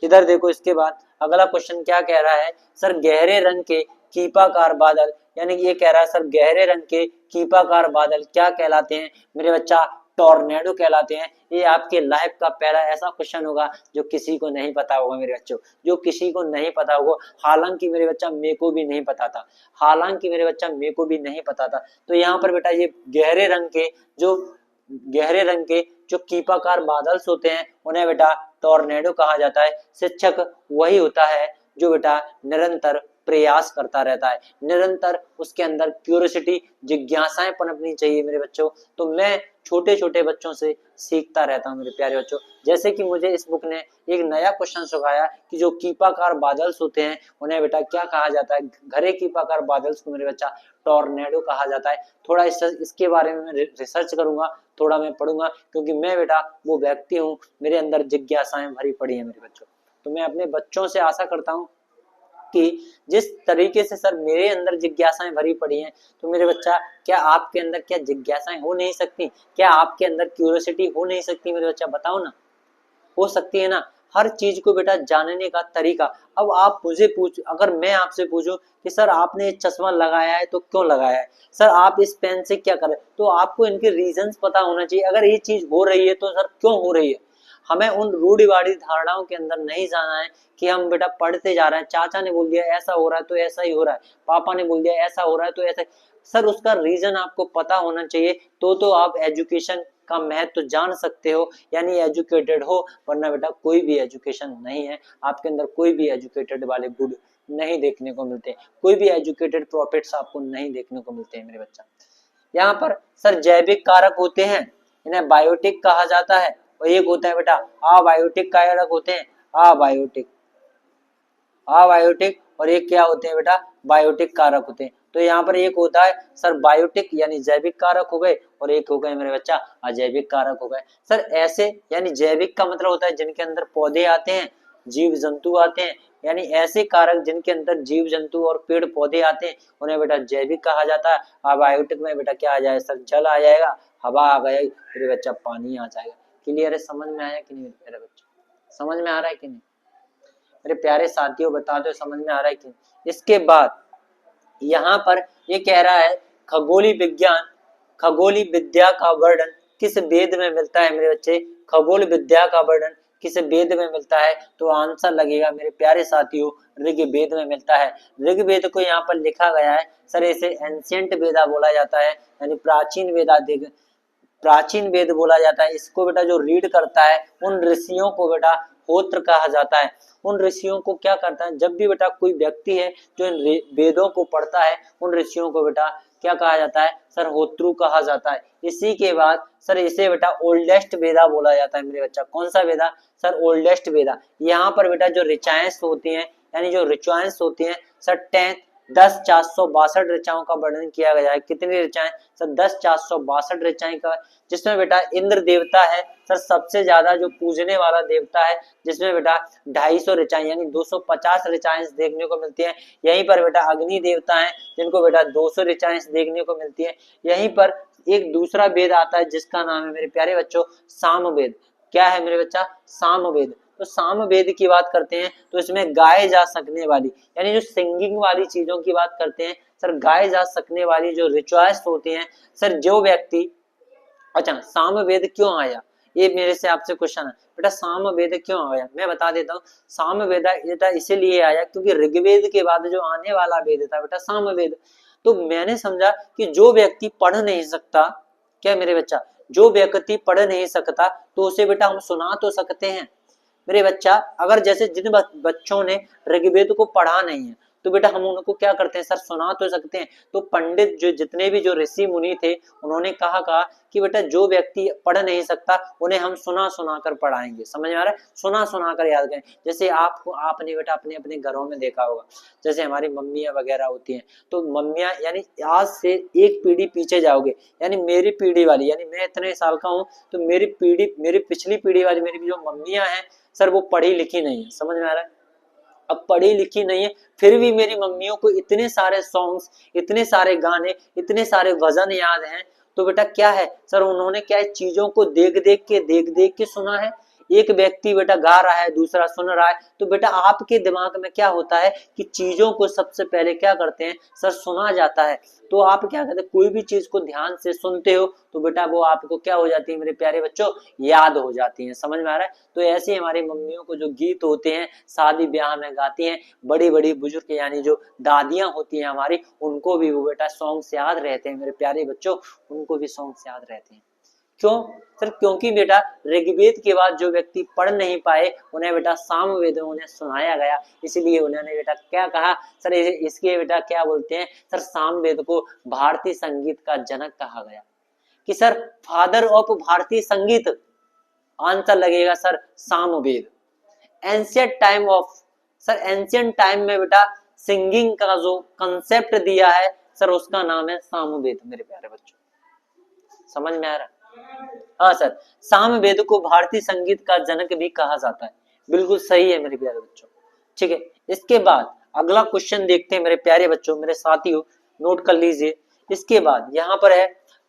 इधर देखो, इसके बाद अगला क्वेश्चन क्या कह रहा है, सर गहरे रंग के कीपाकार बादल, यानी कि ये कह रहा है सर गहरे रंग के कीपाकार बादल क्या कहलाते हैं मेरे बच्चा, टॉर्नेडो कहलाते हैं। ये आपके लाइफ का पहला ऐसा क्वेश्चन होगा जो किसी को नहीं पता होगा मेरे बच्चों, जो किसी को नहीं पता होगा। हालांकि मेरे बच्चा मेरे को भी नहीं पता था, हालांकि मेरे बच्चा मेरे को भी नहीं पता था। तो यहाँ पर बेटा ये गहरे रंग के जो कीपाकार बादल होते हैं उन्हें बेटा टॉर्नेडो कहा जाता है। शिक्षक वही होता है जो बेटा निरंतर प्रयास करता रहता है, निरंतर उसके अंदर क्यूरियोसिटी, जिज्ञासाएं पनपनी चाहिए मेरे बच्चों। तो मैं छोटे छोटे बच्चों से सीखता रहता हूँ मेरे प्यारे बच्चों। जैसे कि मुझे इस बुक ने एक नया क्वेश्चन सिखाया कि जो कीपाकार बादल्स होते हैं उन्हें बेटा क्या कहा जाता है, घरे कीपाकार बादल्स को मेरे बच्चा टॉर्नेडो कहा जाता है। थोड़ा इसके बारे में मैं रिसर्च करूंगा, थोड़ा मैं पढ़ूंगा, क्योंकि मैं बेटा वो व्यक्ति हूँ, मेरे अंदर जिज्ञासाएं भरी पड़ी है मेरे बच्चों। तो मैं अपने बच्चों से आशा करता हूँ कि जिस तरीके से सर मेरे अंदर जिज्ञासाएं भरी पड़ी हैं, तो मेरे बच्चा क्या आपके अंदर क्या जिज्ञासाएं हो नहीं सकती, क्या आपके अंदर क्यूरियोसिटी हो नहीं सकती मेरे बच्चा, बताओ ना, हो सकती है ना। हर चीज को बेटा जानने का तरीका। अब आप मुझे अगर मैं आपसे पूछूं कि सर आपने चश्मा लगाया है तो क्यों लगाया है, सर आप इस पेन से क्या कर रहे हैं, तो आपको इनके रीजंस पता होना चाहिए। अगर ये चीज हो रही है तो सर क्यों हो रही है। हमें उन रूढ़िवादी धारणाओं के अंदर नहीं जाना है कि हम बेटा पढ़ते जा रहे हैं, चाचा ने बोल दिया ऐसा हो रहा है तो ऐसा ही हो रहा है, पापा ने बोल दिया ऐसा हो रहा है तो ऐसा। सर उसका रीजन आपको पता होना चाहिए, तो आप एजुकेशन का महत्व तो जान सकते हो, यानी एजुकेटेड हो। वरना बेटा कोई भी एजुकेशन नहीं है, आपके अंदर कोई भी एजुकेटेड वाले गुड नहीं देखने को मिलते, कोई भी एजुकेटेड प्रॉफिट्स आपको नहीं देखने को मिलते हैं मेरे बच्चा। यहाँ पर सर जैविक कारक होते हैं, इन्हें बायोटिक कहा जाता है, और एक होता है बेटा अबायोटिक कारक होते हैं, अबायोटिक और एक क्या होते हैं बेटा बायोटिक कारक होते हैं। तो यहाँ पर एक होता है सर बायोटिक यानी जैविक कारक हो गए, और एक हो गए मेरे बच्चा अजैविक कारक हो गए। सर ऐसे यानी जैविक का मतलब होता है जिनके अंदर पौधे आते हैं, जीव जंतु आते हैं, यानी ऐसे कारक जिनके अंदर जीव जंतु और पेड़ पौधे आते हैं उन्हें बेटा जैविक कहा जाता है। अबायोटिक में बेटा क्या आ जाएगा सर, जल आ जाएगा, हवा आ गई, मेरे बच्चा पानी आ जाएगा। क्लियर है, समझ में आया कि नहीं मेरे बच्चा, समझ में आ रहा है कि नहीं मेरे प्यारे साथियों, बता दो समझ में आ रहा है कि नहीं। इसके बाद यहाँ पर ये कह रहा है खगोलीय विज्ञान, खगोलीय विद्या का वर्णन किस वेद में मिलता है मेरे बच्चे, खगोल विद्या का वर्णन किस वेद में मिलता है, तो आंसर लगेगा मेरे प्यारे साथियों ऋग्वेद में मिलता है। ऋग्वेद को यहाँ पर लिखा गया है सर, इसे एंशिएंट वेदा बोला जाता है, यानी प्राचीन वेद बोला जाता है। इसको बेटा जो रीड करता है उन ऋषियों को बेटा होत्र कहा जाता है। उन ऋषियों को क्या करता है, जब भी बेटा कोई व्यक्ति है जो इन वेदों को पढ़ता है उन ऋषियों को बेटा क्या कहा जाता है सर, होत्रु कहा जाता है। इसी के बाद सर इसे बेटा ओल्डेस्ट वेदा बोला जाता है मेरे बच्चा। कौन सा वेदा सर, ओल्डेस्ट वेदा। यहाँ पर बेटा जो ऋचाएं होती हैं, यानी जो ऋचाएं होती हैं सर 10,462 ऋचाओं का वर्णन किया गया है। कितनी ऋचाएं सर, 10,462 ऋचाएं का, जिसमें बेटा इंद्र देवता है सर सबसे ज्यादा जो पूजने वाला देवता है, जिसमें बेटा 250 ऋचाएं यानी 250 ऋचाएं देखने को मिलती है। यहीं पर बेटा अग्नि देवता है जिनको बेटा 200 ऋचाएं देखने को मिलती है। यहीं पर एक दूसरा वेद आता है जिसका नाम है मेरे प्यारे बच्चों सामवेद। क्या है मेरे बच्चा, सामवेद। तो सामवेद की बात करते हैं तो इसमें गाए जा सकने वाली यानी जो सिंगिंग वाली चीजों की बात करते हैं सर, गाए जा सकने वाली जो रिचुअल्स होती हैं सर, जो व्यक्ति। अच्छा सामवेद क्यों आया, ये मेरे से आपसे क्वेश्चन है बेटा, सामवेद क्यों आया मैं बता देता हूँ। सामवेद इसीलिए आया क्योंकि ऋग्वेद के बाद जो आने वाला वेद था बेटा सामवेद। तो मैंने समझा कि जो व्यक्ति पढ़ नहीं सकता, क्या मेरे बच्चा, जो व्यक्ति पढ़ नहीं सकता तो उसे बेटा हम सुना तो सकते हैं मेरे बच्चा। अगर जैसे जिन बच्चों ने ऋग्वेद को पढ़ा नहीं है तो बेटा हम उनको क्या करते हैं सर, सुना तो सकते हैं। तो पंडित जो जितने भी जो ऋषि मुनि थे उन्होंने कहा कि बेटा जो व्यक्ति पढ़ नहीं सकता उन्हें हम सुना सुना कर पढ़ाएंगे। समझ में आ रहा है, सुना सुना कर याद करें। जैसे आपने बेटा अपने अपने घरों में देखा होगा, जैसे हमारी मम्मियां वगैरह होती हैं, तो मम्मियां यानी आज से एक पीढ़ी पीछे जाओगे, यानी मेरी पीढ़ी वाली, यानी मैं इतने साल का हूँ तो मेरी पिछली पीढ़ी वाली मेरी जो मम्मियां हैं सर वो पढ़ी लिखी नहीं है। समझ में आ रहा है, अब पढ़ी लिखी नहीं है फिर भी मेरी मम्मियों को इतने सारे सॉन्ग्स, इतने सारे गाने, इतने सारे भजन याद हैं। तो बेटा क्या है सर, उन्होंने क्या है चीजों को देख देख के सुना है। एक व्यक्ति बेटा गा रहा है दूसरा सुन रहा है, तो बेटा आपके दिमाग में क्या होता है कि चीजों को सबसे पहले क्या करते हैं सर, सुना जाता है। तो आप क्या कहते हैं, कोई भी चीज को ध्यान से सुनते हो तो बेटा वो आपको क्या हो जाती है मेरे प्यारे बच्चों, याद हो जाती है। समझ में आ रहा है। तो ऐसे हमारी मम्मियों को जो गीत होते हैं शादी ब्याह में गाती हैं, बड़ी बड़ी बुजुर्ग यानी जो दादियां होती हैं हमारी, उनको भी वो बेटा सॉन्ग्स याद रहते हैं मेरे प्यारे बच्चों, उनको भी सॉन्ग्स याद रहते हैं। क्यों सर, क्योंकि बेटा ऋग्वेद के बाद जो व्यक्ति पढ़ नहीं पाए उन्हें बेटा सामवेद उन्हें सुनाया गया, इसलिए उन्होंने बेटा क्या कहा सर, इसके बेटा क्या बोलते हैं सर, सामवेद को भारतीय संगीत का जनक कहा गया। कि सर फादर ऑफ भारतीय संगीत, आंसर लगेगा sir Samaveda. Ancient time of sir, ancient time में बेटा सिंगिंग का जो कंसेप्ट दिया है सर उसका नाम है सामवेद मेरे प्यारे बच्चों। समझ में आ रहा है, हाँ सर, सामवेद को भारतीय संगीत का जनक भी कहा जाता है। बिल्कुल सही है मेरे प्यारे बच्चों। ठीक है, इसके बाद अगला क्वेश्चन देखते हैं मेरे प्यारे बच्चों, मेरे साथियों नोट कर लीजिए। इसके बाद यहाँ पर है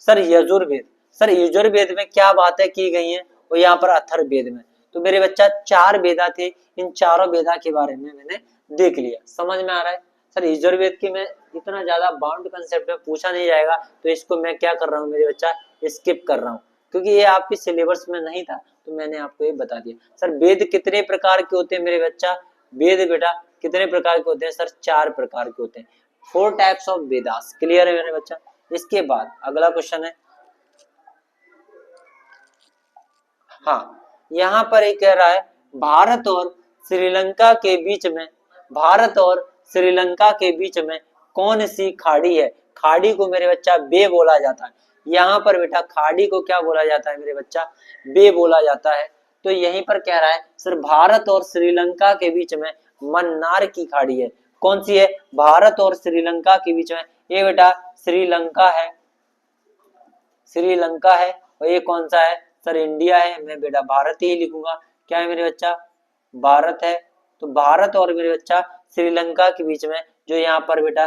सर यजुर्वेद। सर यजुर्वेद में क्या बातें की गई हैं, और यहाँ पर अथर्ववेद में। तो मेरे बच्चा 4 वेदा थे, इन चारों वेदा के बारे में मैंने देख लिया। समझ में आ रहा है? सर यजुर्वेद की मैं इतना ज्यादा बाउंड कंसेप्ट में पूछा नहीं जाएगा, तो इसको मैं क्या कर रहा हूँ मेरे बच्चा, स्किप कर रहा हूँ, क्योंकि ये आपके सिलेबस में नहीं था, तो मैंने आपको ये बता दिया। सर वेद कितने प्रकार के होते हैं मेरे बच्चा? वेद बेटा कितने प्रकार के होते हैं? सर 4 प्रकार के होते हैं। 4 टाइप्स ऑफ वेदास। क्लियर है मेरे बच्चा? इसके बाद अगला क्वेश्चन है, हाँ यहाँ पर एक कह रहा है भारत और श्रीलंका के बीच में, भारत और श्रीलंका के बीच में कौन सी खाड़ी है? खाड़ी को मेरे बच्चा बे बोला जाता है। यहाँ पर बेटा खाड़ी को क्या बोला जाता है मेरे बच्चा? बे बोला जाता है। तो यहीं पर कह रहा है सर भारत और श्रीलंका के बीच में मन्नार की खाड़ी है। कौन सी है? भारत और श्रीलंका के बीच में, ये बेटा श्रीलंका है, श्रीलंका है। और ये कौन सा है? सर इंडिया है। मैं बेटा भारत ही लिखूंगा। क्या है मेरे बच्चा? भारत है। तो भारत और मेरे बच्चा श्रीलंका के बीच में जो यहाँ पर बेटा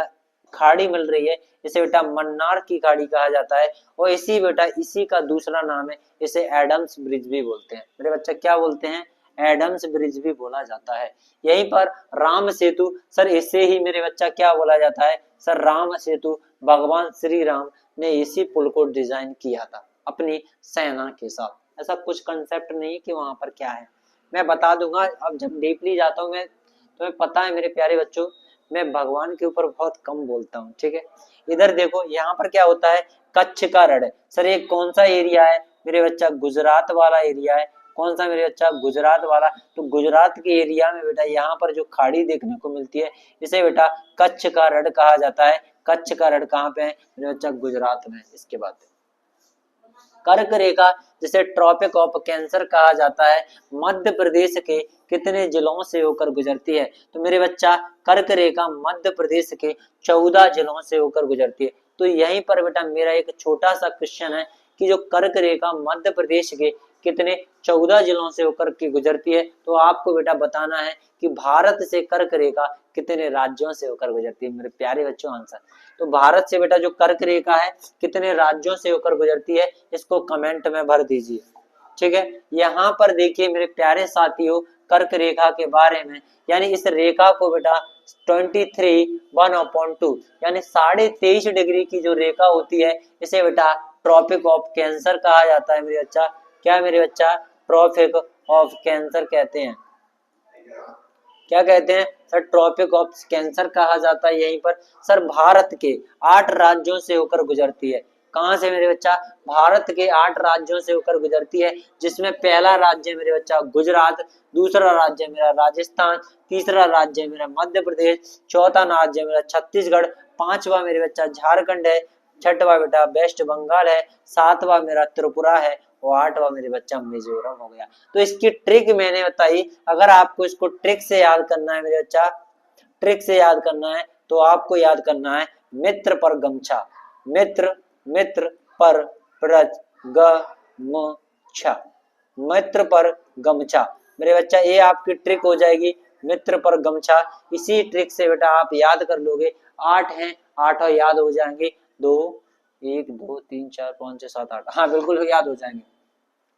खाड़ी मिल रही है, इसे बेटा मन्नार की खाड़ी कहा जाता है। और इसी बेटा इसी का दूसरा नाम है, इसे एडम्स ब्रिज भी बोलते हैं। मेरे बच्चा क्या बोलते हैं? एडम्स ब्रिज भी बोला जाता है। यहीं पर राम सेतु, सर इसे ही मेरे बच्चा क्या बोला जाता है? सर राम सेतु भगवान श्री राम ने इसी पुल को डिजाइन किया था अपनी सेना के साथ। ऐसा कुछ कंसेप्ट नहीं है कि वहां पर क्या है, मैं बता दूंगा। अब जब डीपली जाता हूँ मैं, तुम्हें पता है मेरे प्यारे बच्चों, मैं भगवान के ऊपर बहुत कम बोलता हूँ, ठीक है। इधर देखो यहाँ पर क्या होता है, कच्छ का रण है। सर ये कौन सा एरिया है मेरे बच्चा? गुजरात वाला एरिया है। कौन सा मेरे बच्चा? गुजरात वाला। तो गुजरात के एरिया में बेटा यहाँ पर जो खाड़ी देखने को मिलती है, इसे बेटा कच्छ का रण कहा जाता है। कच्छ का रण कहाँ पे है मेरे बच्चा? गुजरात में। इसके बाद कर्क रेखा, जिसे ट्रॉपिक ऑफ कैंसर कहा जाता है, मध्य प्रदेश के कितने जिलों से होकर गुजरती है? तो मेरे बच्चा कर्क रेखा मध्य प्रदेश के 14 जिलों से होकर गुजरती है। तो यहीं पर बेटा मेरा एक छोटा सा क्वेश्चन है कि जो कर्क रेखा मध्य प्रदेश के कितने 14 जिलों से होकर के गुजरती है, तो आपको बेटा बताना है कि भारत से कर्क रेखा कितने राज्यों से होकर गुजरती है। मेरे प्यारे बच्चों आंसर, तो भारत से बेटा जो कर्क रेखा है कितने राज्यों से होकर गुजरती है, इसको कमेंट में भर दीजिए, ठीक है। यहाँ पर देखिए मेरे प्यारे साथियों कर्क रेखा के बारे में, यानी इस रेखा को बेटा 23 यानी 23.5 डिग्री की जो रेखा होती है, इसे बेटा ट्रॉपिक ऑफ कैंसर कहा जाता है मेरे बच्चा। क्या मेरे बच्चा? ट्रॉपिक ऑफ कैंसर कहते हैं। क्या कहते हैं सर? ट्रॉपिक ऑफ कैंसर कहा जाता है। यहीं पर सर भारत के 8 राज्यों से होकर गुजरती है। कहां से मेरे बच्चा? भारत के 8 राज्यों से होकर गुजरती है, जिसमें पहला राज्य मेरे बच्चा गुजरात, दूसरा राज्य मेरा राजस्थान, तीसरा राज्य मेरा मध्य प्रदेश, चौथा राज्य मेरा छत्तीसगढ़, पांचवा मेरे बच्चा झारखंड है, छठवा बेटा वेस्ट बंगाल है, सातवां मेरा त्रिपुरा है, और 8वां मेरे बच्चा मिजोरम हो गया। तो इसकी ट्रिक मैंने बताई। अगर आपको इसको ट्रिक से याद करना है मेरे बच्चा, ट्रिक से याद करना है, तो आपको याद करना है मित्र पर गमछा, मित्र मित्र पर प्रज गमछा, मित्र पर गमछा। मेरे बच्चा ये आपकी ट्रिक हो जाएगी, मित्र पर गमछा। इसी ट्रिक से बेटा आप याद कर लोगे। 8 हैं, 8 याद हो जाएंगे। 2 1 2 3 4 5 6 7 8, हाँ बिल्कुल याद हो जाएंगे।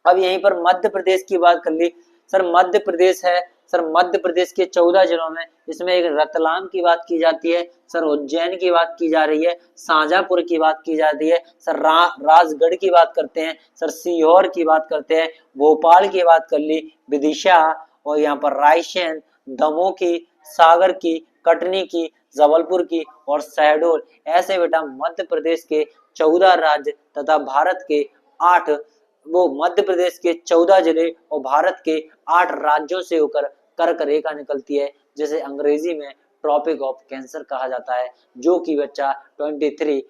अब यहीं पर मध्य प्रदेश की बात कर ली। सर मध्य प्रदेश है, सर मध्य प्रदेश के 14 जिलों में, इसमें एक रतलाम की बात की जाती है, सर उज्जैन की बात की जा रही है, शाजापुर की बात की जाती है, सर राजगढ़ की बात करते हैं, सर सीहोर की बात करते हैं, भोपाल की बात कर ली, विदिशा, और यहाँ पर रायसेन, दमोह की, सागर की, कटनी की, जबलपुर की और शहडोल। ऐसे बेटा मध्य प्रदेश के 14 राज्य तथा भारत के 8, वो मध्य प्रदेश के 14 जिले और भारत के 8 राज्यों से होकर कर्क रेखा निकलती है, जिसे अंग्रेजी में ट्रॉपिक ऑफ कैंसर कहा जाता है, जो कि बच्चा 23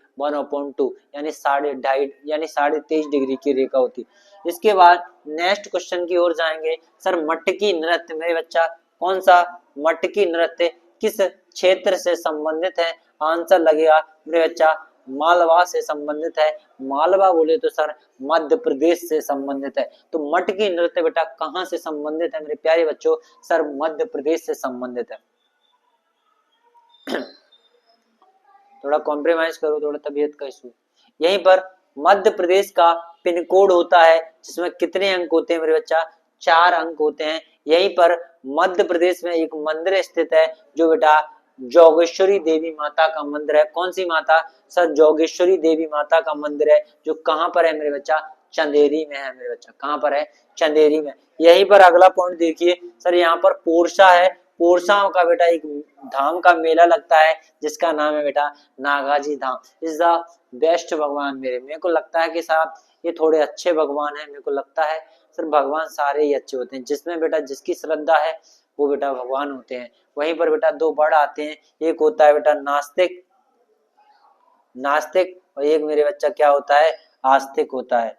यानी 2.5 यानी 23.5 डिग्री की रेखा होती है। इसके बाद नेक्स्ट क्वेश्चन की ओर जाएंगे। सर मटकी नृत्य मेरे बच्चा कौन सा? मटकी नृत्य किस क्षेत्र से संबंधित है? आंसर लगेगा मेरे बच्चा मालवा से संबंधित है। मालवा बोले तो सर मध्य प्रदेश से संबंधित है। तो मटकी नृत्य बेटा कहां से संबंधित है मेरे प्यारे बच्चों? सर मध्य प्रदेश से संबंधित है। थोड़ा कॉम्प्रोमाइज करो, थोड़ा तबीयत का इशू। यहीं पर मध्य प्रदेश का पिन कोड होता है, जिसमें कितने अंक होते हैं मेरे बच्चा? 4 अंक होते हैं। यहीं पर मध्य प्रदेश में एक मंदिर स्थित है जो बेटा जोगेश्वरी देवी माता का मंदिर है। कौन सी माता? सर जोगेश्वरी देवी माता का मंदिर है, जो कहां पर है मेरे बच्चा? चंदेरी में है मेरे बच्चा। कहां पर है? चंदेरी में। यहीं पर अगला पॉइंट देखिए सर, यहाँ पर पोरसा है। पोरसा का बेटा एक धाम का मेला लगता है जिसका नाम है बेटा नागाजी धाम। इज द बेस्ट भगवान। मेरे को लगता है कि साहब ये थोड़े अच्छे भगवान है। मेरे को लगता है सर भगवान सारे ही अच्छे होते हैं, जिसमें बेटा जिसकी श्रद्धा है वो बेटा भगवान होते हैं। वहीं पर बेटा दो वर्ड आते हैं, एक होता है बेटा नास्तिक, नास्तिक, और एक मेरे बच्चा क्या होता है? आस्तिक होता है।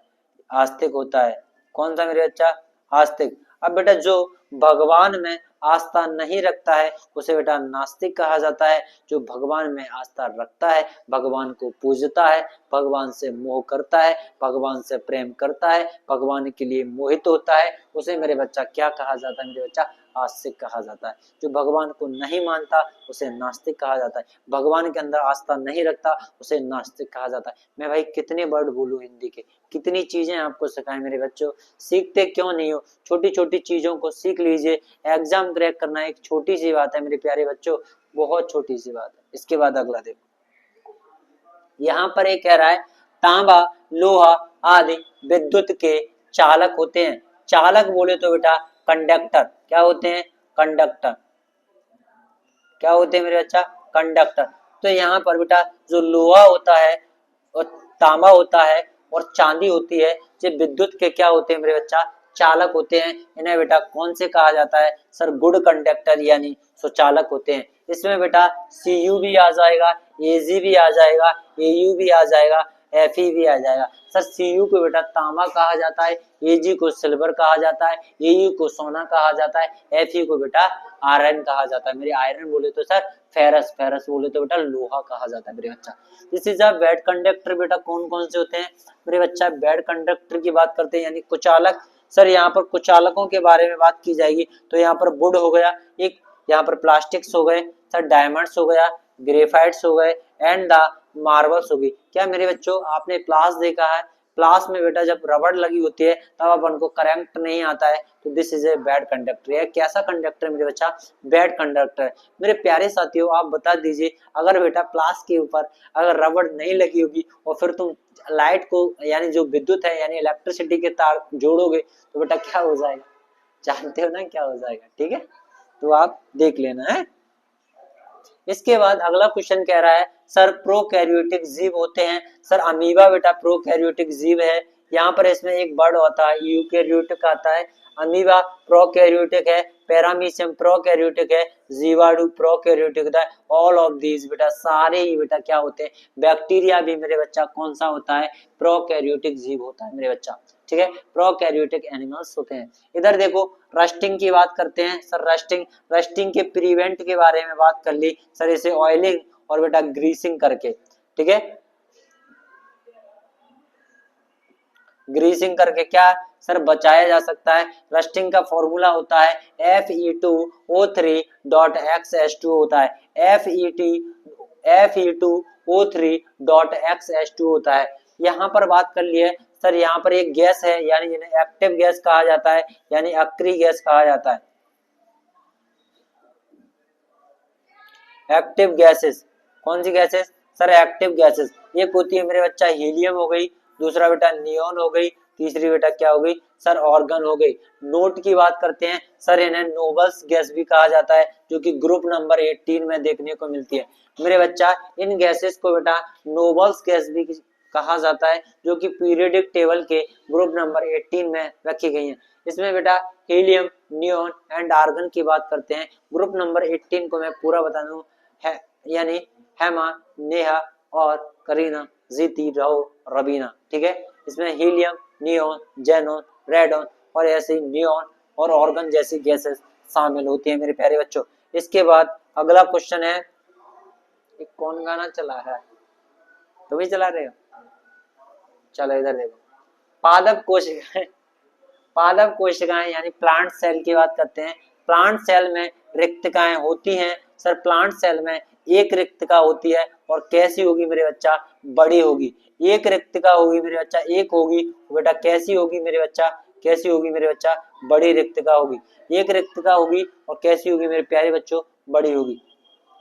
आस्तिक होता है। कौन सा मेरे बच्चा? आस्तिक। अब बेटा जो भगवान में आस्था नहीं रखता है उसे बेटा नास्तिक कहा जाता है। जो भगवान में आस्था रखता है, भगवान को पूजता है, भगवान से मोह करता है, भगवान से प्रेम करता है, भगवान के लिए मोहित होता है, उसे मेरे बच्चा क्या कहा जाता है? मेरे बच्चा आस्तिक कहा जाता है। जो भगवान को नहीं मानता उसे नास्तिक कहा जाता है। भगवान के अंदर आस्था नहीं रखता उसे नास्तिक कहा जाता है। मैं भाई कितने वर्ड बोलूं हिंदी के, कितनी चीजें आपको सिखाएं मेरे बच्चों। सीखते क्यों नहीं हो? छोटी छोटी चीजों को सीख लीजिए। एग्जाम क्रैक करना एक छोटी सी बात है मेरे प्यारे बच्चों, बहुत छोटी सी बात है। इसके बाद अगला देखो, यहाँ पर एक कह रहा है तांबा, लोहा आदि विद्युत के चालक होते हैं। चालक बोले तो बेटा कंडक्टर। क्या होते हैं? कंडक्टर। क्या होते हैं मेरे बच्चा? कंडक्टर। तो यहाँ पर बेटा जो लोहा होता है और तांबा होता है और चांदी होती है, ये विद्युत के क्या होते हैं मेरे बच्चा? चालक होते हैं। इन्हें बेटा कौन से कहा जाता है? सर गुड कंडक्टर यानी सुचालक होते हैं। इसमें बेटा Cu भी आ जाएगा, Ag भी आ जाएगा, Au भी आ जाएगा, Fe भी आ जाएगा। सर Cu को बेटा तांबा कहा जाता है, Ag को सिल्वर कहा जाता है, Au को सोना कहा जाता है, Fe को बेटा आयरन कहा जाता है। मेरे आयरन बोले तो सर फेरस, फेरस बोले तो बेटा लोहा कहा जाता है मेरे बच्चा। This is a bad conductor. बेटा कौन कौन से होते हैं मेरे बच्चा? बैड कंडक्टर की बात करते हैं यानी कुचालक। सर यहाँ पर कुचालकों के बारे में बात की जाएगी तो यहाँ पर वुड हो गया एक, यहाँ पर प्लास्टिक्स हो गए, सर डायमंड्स हो गया, ग्रेफाइट्स हो गए एंड द मार्बल्स होगी। क्या मेरे बच्चों आपने प्लास देखा है? प्लास में बेटा जब रबड़ लगी होती है तब अपन को करंट नहीं आता है, तो this is a bad conductor. यह कैसा कंडक्टर है मेरे बच्चा? बैड कंडक्टर है। मेरे प्यारे साथियों आप बता दीजिए, अगर बेटा प्लास के ऊपर अगर रबड़ नहीं लगी होगी और फिर तुम लाइट को यानी जो विद्युत है यानी इलेक्ट्रिसिटी के तार जोड़ोगे तो बेटा क्या हो जाएगा? जानते हो ना क्या हो जाएगा? ठीक है, तो आप देख लेना है। इसके बाद अगला क्वेश्चन कह रहा है सर प्रोकैरियोटिक जीव होते हैं। सर अमीबा बेटा प्रोकैरियोटिक जीव है। यहाँ पर इसमें एक वर्ड होता है यूकैरियोटिक आता है। अमीबा प्रोकैरियोटिक है, पैरामीशियम प्रोकैरियोटिक है, जीवाणु प्रोकैरियोटिक है। ऑल ऑफ दीज बेटा सारे ही बेटा क्या होते हैं? बैक्टीरिया भी मेरे बच्चा कौन सा होता है? प्रोकैरियोटिक जीव होता है मेरे बच्चा। ठीक है, प्रोकैरियोटिक एनिमल्स होते हैं। इधर देखो रस्टिंग की बात करते हैं। सर रस्टिंग, रस्टिंग के प्रिवेंट के बारे में बात कर ली सर, इसे ऑयलिंग और बेटा ग्रीसिंग करके। ठीक है, ग्रीसिंग करके क्या सर बचाया जा सकता है। रस्टिंग का फॉर्मूला होता है Fe2O3.X होता है। Fe2O3.X होता है। यहाँ पर बात कर लिए सर, यहाँ पर एक गैस है यानी जिन्हें एक्टिव गैस कहा जाता है यानी अक्रिय गैस कहा जाता है। एक्टिव गैसेस, कौन सी गैसेस? Sir active gases. एक होती है मेरे बच्चा हीलियम हो गई, दूसरा बेटा नियोन हो गई, तीसरी बेटा क्या हो गई? सर ऑर्गन हो गई। नोट की बात करते हैं सर, इन्हें नोबल्स गैस भी कहा जाता है जो कि ग्रुप नंबर 18 में देखने को मिलती है। मेरे बच्चा इन गैसेस को बेटा नोबल्स गैस भी कहा जाता है जो कि पीरियोडिक टेबल के ग्रुप नंबर 18 में रखी गई है। इसमें बेटा हीलियम, नियोन एंड आर्गन की बात करते हैं। ग्रुप नंबर 18 को मैं पूरा बता दूं है यानी हेमा, नेहा और करीना, जीती, रहो, रबीना। ठीक है, इसमें हीलियम, नियोन, जेनोन, रेडोन और ऐसे नियोन और ऑर्गन जैसी गैसेस शामिल होती है मेरे प्यारे बच्चों। इसके बाद अगला क्वेश्चन है, एक कौन गाना चला है? तो भी चला रहे हो? चलो इधर देखो, पादप कोशिकाएं, पादप कोशिकाएं यानी प्लांट सेल की बात करते हैं। प्लांट सेल में रिक्तकाएं होती हैं। सर प्लांट सेल में एक रिक्तका होती है और कैसी होगी मेरे बच्चा? बड़ी होगी। एक रिक्तका होगी मेरे बच्चा, एक होगी बेटा कैसी होगी मेरे बच्चा? कैसी होगी मेरे बच्चा, बड़ी रिक्तका होगी। एक रिक्तका होगी और कैसी होगी मेरे प्यारे बच्चों, बड़ी होगी।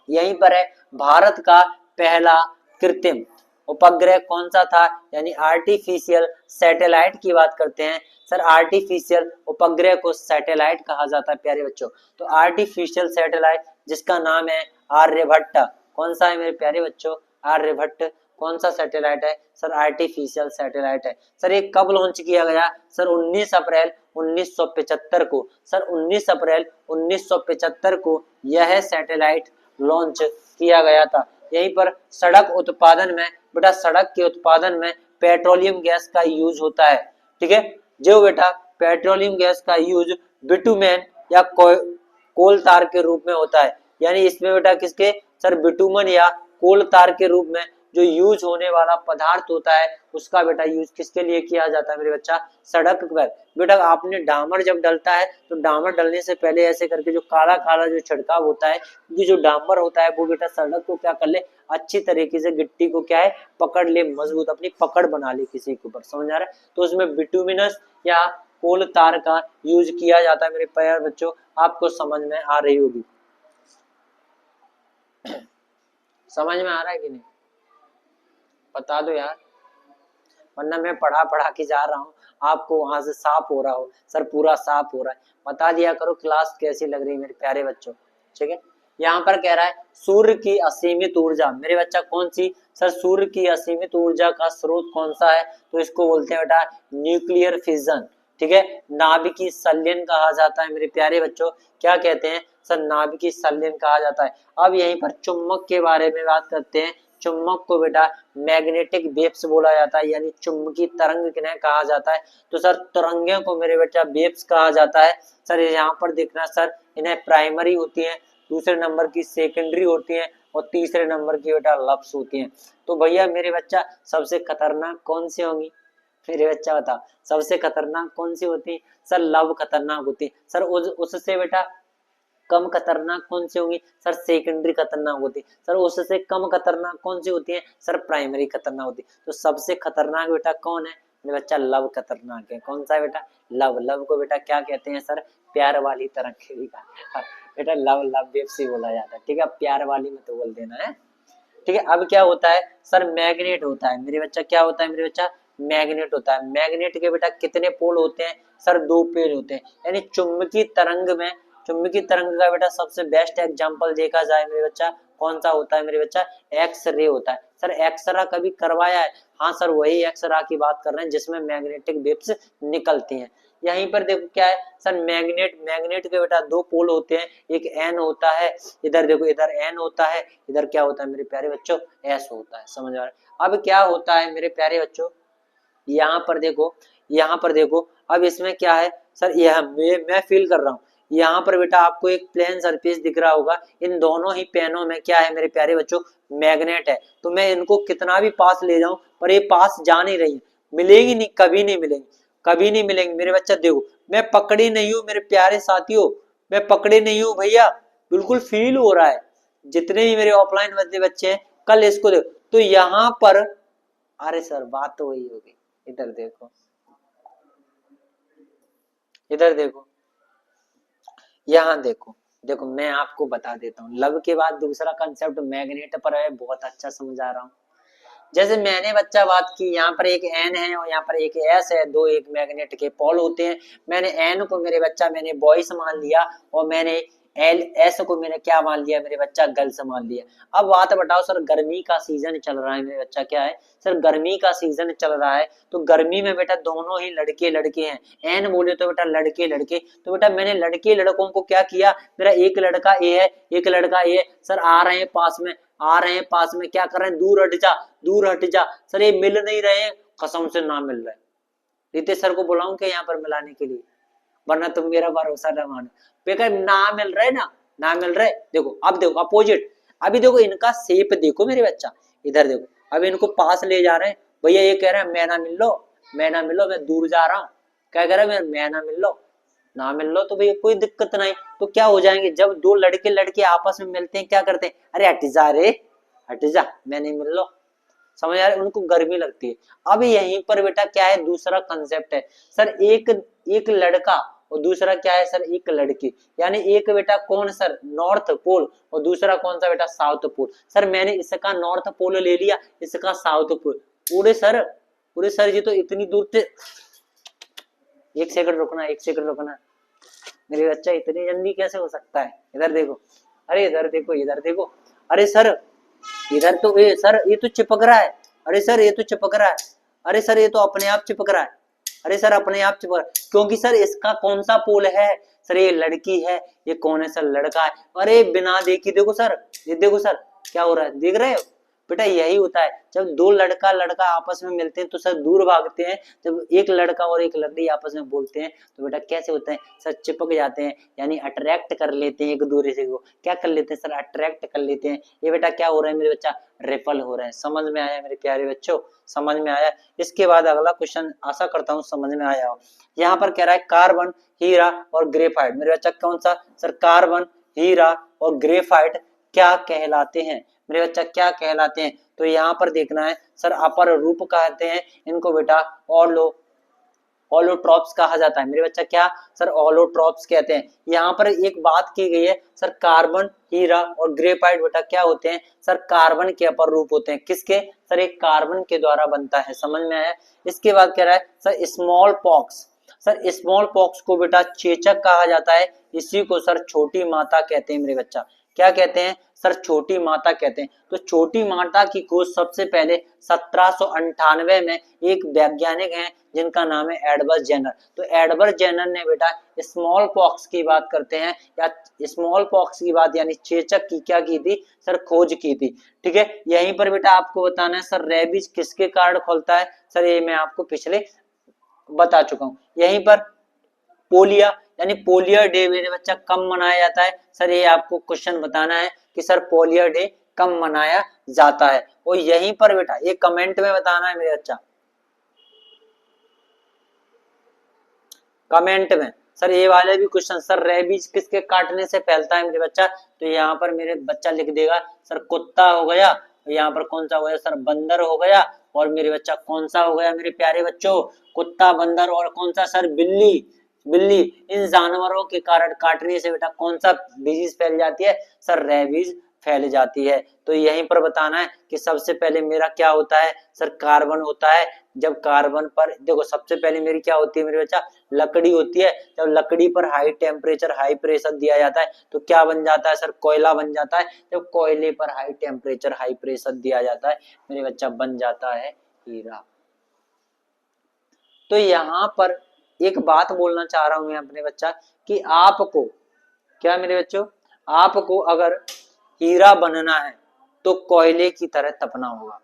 यहीं पर है भारत का पहला कृत्रिम उपग्रह कौन सा था, यानी आर्टिफिशियल सैटेलाइट की बात करते हैं सर। आर्टिफिशियल उपग्रह को सैटेलाइट कहा जाता है प्यारे बच्चों। तो आर्टिफिशियल सैटेलाइट जिसका नाम है आर्यभट्ट, कौन सा है मेरे प्यारे बच्चों, आर्यभट्ट। कौन सा सैटेलाइट है सर, आर्टिफिशियल सैटेलाइट है सर। ये कब लॉन्च किया गया सर, 19 अप्रैल 1975 को सर, 19 अप्रैल 1975 को यह सैटेलाइट लॉन्च किया गया था। यहीं पर सड़क उत्पादन में बेटा, सड़क के उत्पादन में पेट्रोलियम गैस का यूज होता है, ठीक है। जो बेटा पेट्रोलियम गैस का यूज बिटुमेन या कोल तार के रूप में होता है, यानी इसमें बेटा किसके सर, बिटुमन या कोल तार के रूप में जो यूज होने वाला पदार्थ होता है उसका बेटा यूज किसके लिए किया जाता है मेरे बच्चा, सड़क पर। बेटा आपने डामर जब डलता है तो डामर डलने से पहले ऐसे करके जो काला काला जो छिड़काव होता है, क्योंकि जो डामर होता है वो बेटा सड़क को क्या कर ले, अच्छी तरीके से गिट्टी को क्या है, पकड़ ले, मजबूत अपनी पकड़ बना ले किसी के ऊपर, समझ आ रहा है। तो उसमें बिटुमिनस या कोल तार का यूज किया जाता है मेरे प्यारे बच्चों, आपको समझ में आ रही होगी। समझ में आ रहा है कि नहीं, बता दो यार, वरना मैं पढ़ा के जा रहा हूँ, आपको वहां से साफ हो रहा हो सर, पूरा साफ हो रहा है, बता दिया करो क्लास कैसी लग रही है मेरे प्यारे बच्चों, ठीक है। यहाँ पर कह रहा है सूर्य की असीमित ऊर्जा, मेरे बच्चा कौन सी सर, सूर्य की असीमित ऊर्जा का स्रोत कौन सा है, तो इसको बोलते हैं बेटा न्यूक्लियर फिजन, ठीक है। नाभिकीय संलयन कहा जाता है मेरे प्यारे बच्चों, क्या कहते हैं सर, नाभिकीय संलयन कहा जाता है। अब यहीं पर चुंबक के बारे में बात करते हैं। चुंबक को बेटा मैग्नेटिक वेव्स बोला जाता है, यानी चुंबकीय तरंग किन्हें कहा जाता है, तो सर तरंगे को मेरे बेटा वेव्स कहा जाता है। सर यहाँ पर देखना सर, इन्हें प्राइमरी होती है, दूसरे नंबर की सेकेंडरी होती है और तीसरे नंबर की बेटा लप्स होती है। तो भैया मेरे बच्चा सबसे खतरनाक कौन सी होंगी, मेरे बच्चा बता सबसे खतरनाक कौन सी होती है सर, लव खतरनाक होती है सर। उससे बेटा कम खतरनाक कौन सी होंगी सर, सेकेंडरी खतरनाक होती है सर। उससे कम खतरनाक कौन सी होती है सर, प्राइमरी खतरनाक होती है। तो सबसे खतरनाक बेटा कौन है मेरे बच्चा, लव खतरनाक है। कौन सा है बेटा, लव। लव को बेटा क्या कहते हैं सर, प्यार वाली तरंग का बेटा लव वेव्स बोला जाता है, ठीक है। प्यार वाली में तो बोल देना है, ठीक है। अब क्या होता है सर, मैग्नेट होता है मेरे बच्चा, क्या होता है मेरे बच्चा, मैग्नेट होता है। मैग्नेट के बेटा कितने पोल होते हैं सर, 2 पोल होते हैं, यानी चुंबकीय तरंग में, चुंबकीय तरंग का बेटा सबसे बेस्ट एग्जांपल देखा जाए मेरे बच्चा, कौन सा होता है मेरे बच्चा, एक्सरे होता है सर। एक्सरा कभी करवाया है, हाँ सर वही एक्सरा की बात कर रहे हैं जिसमें मैग्नेटिक वेव्स निकलती हैं। यहीं पर देखो क्या है सर, मैग्नेट के बेटा 2 पोल होते हैं, एक एन होता है, इधर देखो इधर एन होता है, इधर क्या होता है मेरे प्यारे बच्चों, एस होता है, समझ आ रहा है। अब क्या होता है मेरे प्यारे बच्चों, यहाँ पर देखो, यहाँ पर देखो, अब इसमें क्या है सर, यह मैं फील कर रहा हूँ, यहाँ पर बेटा आपको एक प्लेन सरफेस दिख रहा होगा, इन दोनों ही पेनों में क्या है मेरे प्यारे बच्चों, मैग्नेट है। तो मैं इनको कितना भी पास ले जाऊं पर ये पास जा नहीं रही है, मिलेगी नहीं, कभी नहीं मिलेंगी, कभी नहीं मिलेंगी मेरे बच्चा। देखो मैं पकड़ी नहीं हूँ मेरे प्यारे साथियों, मैं पकड़े नहीं हूँ भैया, बिल्कुल फील हो रहा है। जितने भी मेरे ऑफलाइन बच्चे हैं कल इसको देखो, तो यहाँ पर, अरे सर बात तो वही होगी, इधर देखो, इधर देखो, यहाँ देखो, देखो मैं आपको बता देता हूँ, लव के बाद दूसरा कंसेप्ट मैग्नेट पर है, बहुत अच्छा समझा रहा हूँ। जैसे मैंने बच्चा बात की, यहाँ पर एक एन है और यहाँ पर एक एस है, 2 एक मैग्नेट के पोल होते हैं। मैंने एन को मेरे बच्चा मैंने बॉयस मान लिया और मैंने एल एस को मैंने क्या मान लिया मेरे बच्चा, गर्ल्स मान लिया। अब बात बताओ सर, गर्मी का सीजन चल रहा है मेरे बच्चा, क्या है सर, गर्मी का सीजन चल रहा है, तो गर्मी में बेटा दोनों ही लड़के लड़के हैं, एन बोले तो बेटा लड़के लड़के, तो बेटा मैंने लड़के लड़कों को क्या किया, मेरा एक लड़का ए है, एक लड़का ए है सर, आ रहे हैं पास में, आ रहे हैं पास में, क्या कर रहे हैं, दूर हट जा, दूर हट जा सर, ये मिल नहीं रहे, कसम से ना मिल रहे। रितेश सर को बुलाऊं क्या यहाँ पर मिलाने के लिए, वरना तुम मेरा भरोसा न मानो, बेकार ना मिल रहे ना, ना मिल रहे। देखो अब देखो अपोजिट, अभी देखो इनका शेप देखो मेरे बच्चा, इधर देखो, अब इनको पास ले जा रहे हैं, भैया ये कह रहे हैं मैं ना मिल लो, मैं ना मिल लो, मैं दूर जा रहा हूँ, क्या कह रहे हैं मैं ना मिल लो, ना मिल लो, तो भैया कोई दिक्कत नहीं। तो क्या हो जाएंगे, जब 2 लड़के लड़के आपस में मिलते हैं क्या करते हैं, अरे हट जा रे, हट जा, मैं नहीं मिल लो, समझ आ रहा है, उनको गर्मी लगती है। अब यहीं पर बेटा क्या है, दूसरा कंसेप्ट है सर, एक लड़का और दूसरा क्या है सर, एक लड़की, यानी एक बेटा कौन सर, नॉर्थ पोल, और दूसरा कौन सा बेटा, साउथ पोल। सर मैंने इसका नॉर्थ पोल ले लिया, इसका साउथ पोल, पूरे सर जी तो इतनी दूर थे। एक सेकंड रुकना, एक सेकंड रुकना, मेरे बच्चा इतनी जल्दी कैसे हो सकता है, इधर देखो, अरे इधर देखो, इधर देखो, अरे सर इधर तो ये सर, ये तो चिपक रहा है, अरे सर ये तो चिपक रहा है, अरे सर ये तो अपने आप चिपक रहा है, अरे सर अपने आप चिपक रहा है, क्योंकि सर इसका कौन सा पोल है सर, ये लड़की है, ये कौन है सर, लड़का है। अरे बिना देखी देखो सर, ये देखो सर क्या हो रहा है, देख रहे हो बेटा, यही होता है जब दो लड़का लड़का आपस में मिलते हैं तो सर दूर भागते हैं, जब एक लड़का और एक लड़की आपस में बोलते हैं तो बेटा कैसे होते हैं सर, चिपक जाते हैं, यानी अट्रैक्ट कर लेते हैं एक दूसरे को, क्या कर लेते हैं सर, अट्रैक्ट कर लेते हैं। ये बेटा क्या हो रहा है मेरे बच्चा, रिपल हो रहे हैं। समझ में आया मेरे प्यारे बच्चों, समझ में आया। इसके बाद अगला क्वेश्चन आशा करता हूँ समझ में आया हो। यहाँ पर कह रहा है कार्बन, हीरा और ग्रेफाइट, मेरे बच्चा कौन सा सर, कार्बन, हीरा और ग्रेफाइट क्या कहलाते हैं, मेरे बच्चा क्या कहलाते हैं। तो यहाँ पर देखना है सर, अपर रूप कहते हैं इनको बेटा, ऑलोट्रॉप्स कहा जाता है, मेरे बच्चा क्या सर, ऑलोट्रॉप्स कहते हैं। यहाँ पर एक बात की गई है सर, कार्बन, हीरा और ग्रेफाइट बेटा क्या होते हैं सर, कार्बन के अपर रूप होते हैं, किसके सर, एक कार्बन के द्वारा बनता है। समझ में आया। इसके बाद कह रहा है sir, small pox, sir small pox को बेटा चेचक कहा जाता है, इसी को सर छोटी माता कहते हैं। मेरे बच्चा क्या कहते हैं सर, छोटी माता कहते हैं। तो छोटी माता की खोज सबसे पहले 1798 में एक वैज्ञानिक हैं जिनका नाम है एडवर्ड जेनर। तो एडवर्ड जेनर ने बेटा स्मॉल पॉक्स की बात करते हैं, या स्मॉल पॉक्स की बात यानी चेचक की क्या की थी सर, खोज की थी। ठीक है, यहीं पर बेटा आपको बताना है सर, रेबीज किसके कारण खोलता है सर, ये मैं आपको पिछले बता चुका हूं। यहीं पर पोलिया यानी पोलियो डे मेरे बच्चा कब मनाया जाता है सर, ये आपको क्वेश्चन बताना है कि सर पोलियो डे कब मनाया जाता है, और यहीं पर बेटा ये कमेंट में बताना है मेरे बच्चा, कमेंट में। सर ये वाले भी क्वेश्चन, सर रेबीज किसके काटने से फैलता है मेरे बच्चा, तो यहाँ पर मेरे बच्चा लिख देगा सर, कुत्ता हो गया, यहाँ पर कौन सा हो गया सर, बंदर हो गया, और मेरे बच्चा कौन सा हो गया मेरे प्यारे बच्चों, कुत्ता, बंदर और कौन सा सर, बिल्ली। बिल्ली, इन जानवरों के कारण काटने से बेटा कौन सा डिजीज फैल जाती है सर, रेबीज फैल जाती है। तो यहीं पर बताना है कि सबसे पहले मेरा क्या होता है सर, कार्बन होता है। जब कार्बन पर देखो सबसे पहले मेरी क्या होती है मेरे बच्चा, लकड़ी होती है। जब लकड़ी पर हाई टेम्परेचर हाई प्रेशर दिया जाता है तो क्या बन जाता है सर, कोयला बन जाता है। जब कोयले पर हाई टेम्परेचर हाई प्रेशर दिया जाता है मेरे बच्चा, बन जाता है हीरा। तो यहाँ पर एक बात बोलना चाह रहा हूं मैं अपने बच्चा, कि आपको क्या मेरे बच्चों, आपको अगर हीरा बनना है तो कोयले की तरह तपना होगा।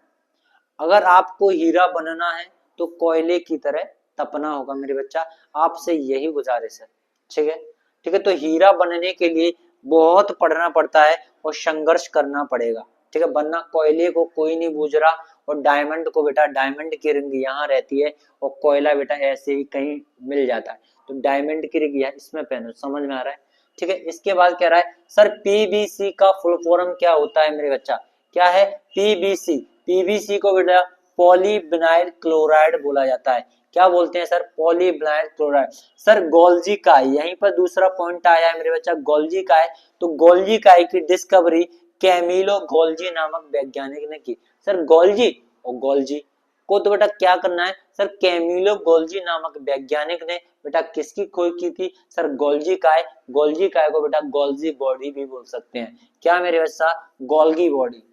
अगर आपको हीरा बनना है तो कोयले की तरह तपना होगा मेरे बच्चा, आपसे यही गुजारिश है। ठीक है, ठीक है। तो हीरा बनने के लिए बहुत पढ़ना पड़ता है और संघर्ष करना पड़ेगा। ठीक है, वरना कोयले को कोई नहीं बूझ रहा, और डायमंड को बेटा, डायमंड की रिंग यहाँ रहती है और कोयला बेटा ऐसे ही कहीं मिल जाता है। तो डायमंड की रिंग इसमें पहनो, समझ में आ रहा है। ठीक है, इसके बाद कह रहा है सर, पीबीसी का फुल फॉर्म क्या होता है मेरे बच्चा, क्या है पीबीसी। पीबीसी को बेटा पॉलीविनाइल क्लोराइड बोला जाता है। क्या बोलते हैं sir, polyvinyl chloride. Sir Golgi काय, यहीं पर दूसरा पॉइंट आया है मेरे बच्चा, गोल्जी काय। तो गोल्जी काय की डिस्कवरी कैमिलो गोल्जी नामक वैज्ञानिक ने की। सर गोल्जी और गोल्जी को तो बेटा क्या करना है सर, कैमिलो गोल्जी नामक वैज्ञानिक ने बेटा किसकी खोज की थी सर, गोल्जी काय। गोल्जी काय को बेटा गोल्जी बॉडी भी बोल सकते हैं। क्या मेरे बच्चा, गोल्गी बॉडी,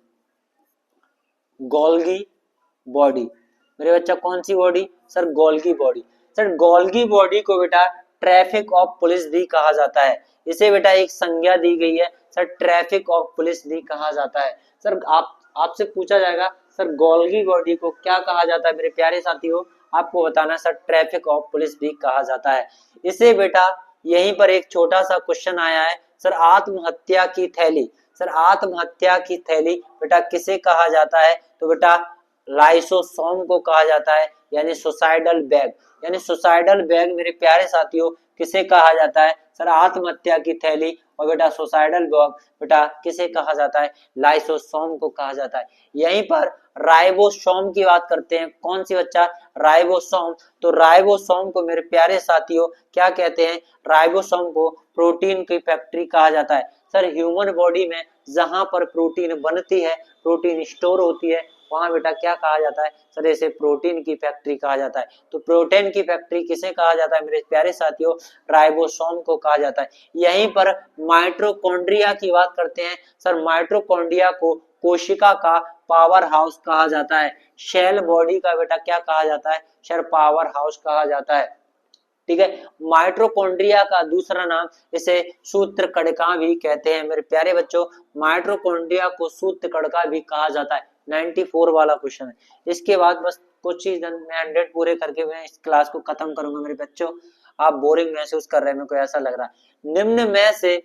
गोल्गी बॉडी। मेरे बच्चा कौन सी body sir, Golgi body. Sir Golgi body को बेटा ट्रैफिक ऑफ पुलिस भी कहा जाता है। इसे बेटा एक संज्ञा दी गई है सर, ट्रैफिक ऑफ पुलिस भी कहा जाता है। सर आपसे पूछा जाएगा सर, गोल्गी बॉडी को क्या कहा जाता है मेरे प्यारे साथियों, आपको बताना सर, ट्रैफिक ऑफ पुलिस भी कहा जाता है। इसे बेटा यहीं पर एक छोटा सा क्वेश्चन आया है सर, आत्महत्या की थैली। सर आत्महत्या की थैली बेटा किसे कहा जाता है, तो बेटा लाइसोसोम को कहा जाता है, यानी सुसाइडल बैग। यानी सुसाइडल बैग मेरे प्यारे साथियों किसे कहा जाता है सर, आत्महत्या की थैली। और बेटा सुसाइडल बैग बेटा किसे कहा जाता है, लाइसोसोम को कहा जाता है। यहीं पर राइबोसोम की बात करते हैं। कौन सी बच्चा? राइबोसोम। तो राइबोसोम को मेरे प्यारे साथियों क्या कहते हैं? राइबोसोम को प्रोटीन की फैक्ट्री कहा जाता है। सर ह्यूमन बॉडी में जहां पर प्रोटीन बनती है, प्रोटीन स्टोर होती है, वहां बेटा क्या कहा जाता है? सर इसे प्रोटीन की फैक्ट्री कहा जाता है। तो प्रोटीन की फैक्ट्री किसे कहा जाता है मेरे प्यारे साथियों? राइबोसोम को कहा जाता है। यहीं पर माइटोकॉन्ड्रिया की बात करते हैं। सर माइटोकॉन्ड्रिया को कोशिका का पावर हाउस कहा जाता है। सेल बॉडी का बेटा क्या कहा जाता है? सर पावर हाउस कहा जाता है। ठीक है। माइटोकॉन्ड्रिया का दूसरा नाम इसे सूत्रकणिका भी कहते हैं मेरे प्यारे बच्चों। माइटोकॉन्ड्रिया को सूत्रकणिका भी कहा जाता है। 94 वाला क्वेश्चन है। इसके बाद बस कुछ चीज मैं 100 पूरे करके मैं इस क्लास को खत्म करूंगा मेरे बच्चों। आप बोरिंग महसूस कर रहे हैं, मेरे को ऐसा लग रहा है। निम्न में से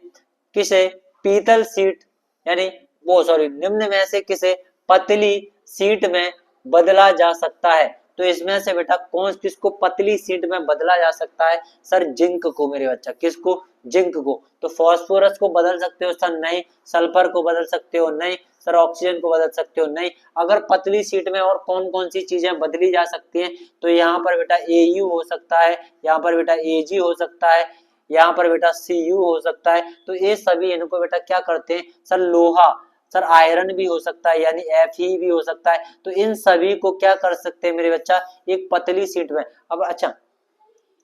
किसे पीतल सीट यानी निम्न में से किसे पतली सीट में बदला जा सकता है? तो इसमें से बेटा कौन किसको पतली सीट में बदला जा सकता है? सर जिंक को मेरे बच्चा। किसको? जिंक को। तो फास्फोरस को बदल सकते हो सर? नहीं। सल्फर को बदल सकते हो? नहीं। सर ऑक्सीजन को बदल सकते हो? नहीं। अगर पतली सीट में और कौन कौन सी चीजें बदली जा सकती हैं? तो यहाँ पर बेटा AU हो सकता है, यहाँ पर बेटा AG हो सकता है, यहाँ पर बेटा CU हो सकता है। तो ये सभी इनको बेटा क्या करते हैं? सर लोहा, सर आयरन भी हो सकता है यानी Fe भी हो सकता है। तो इन सभी को क्या कर सकते हैं मेरे बच्चा? एक पतली सीट में। अब अच्छा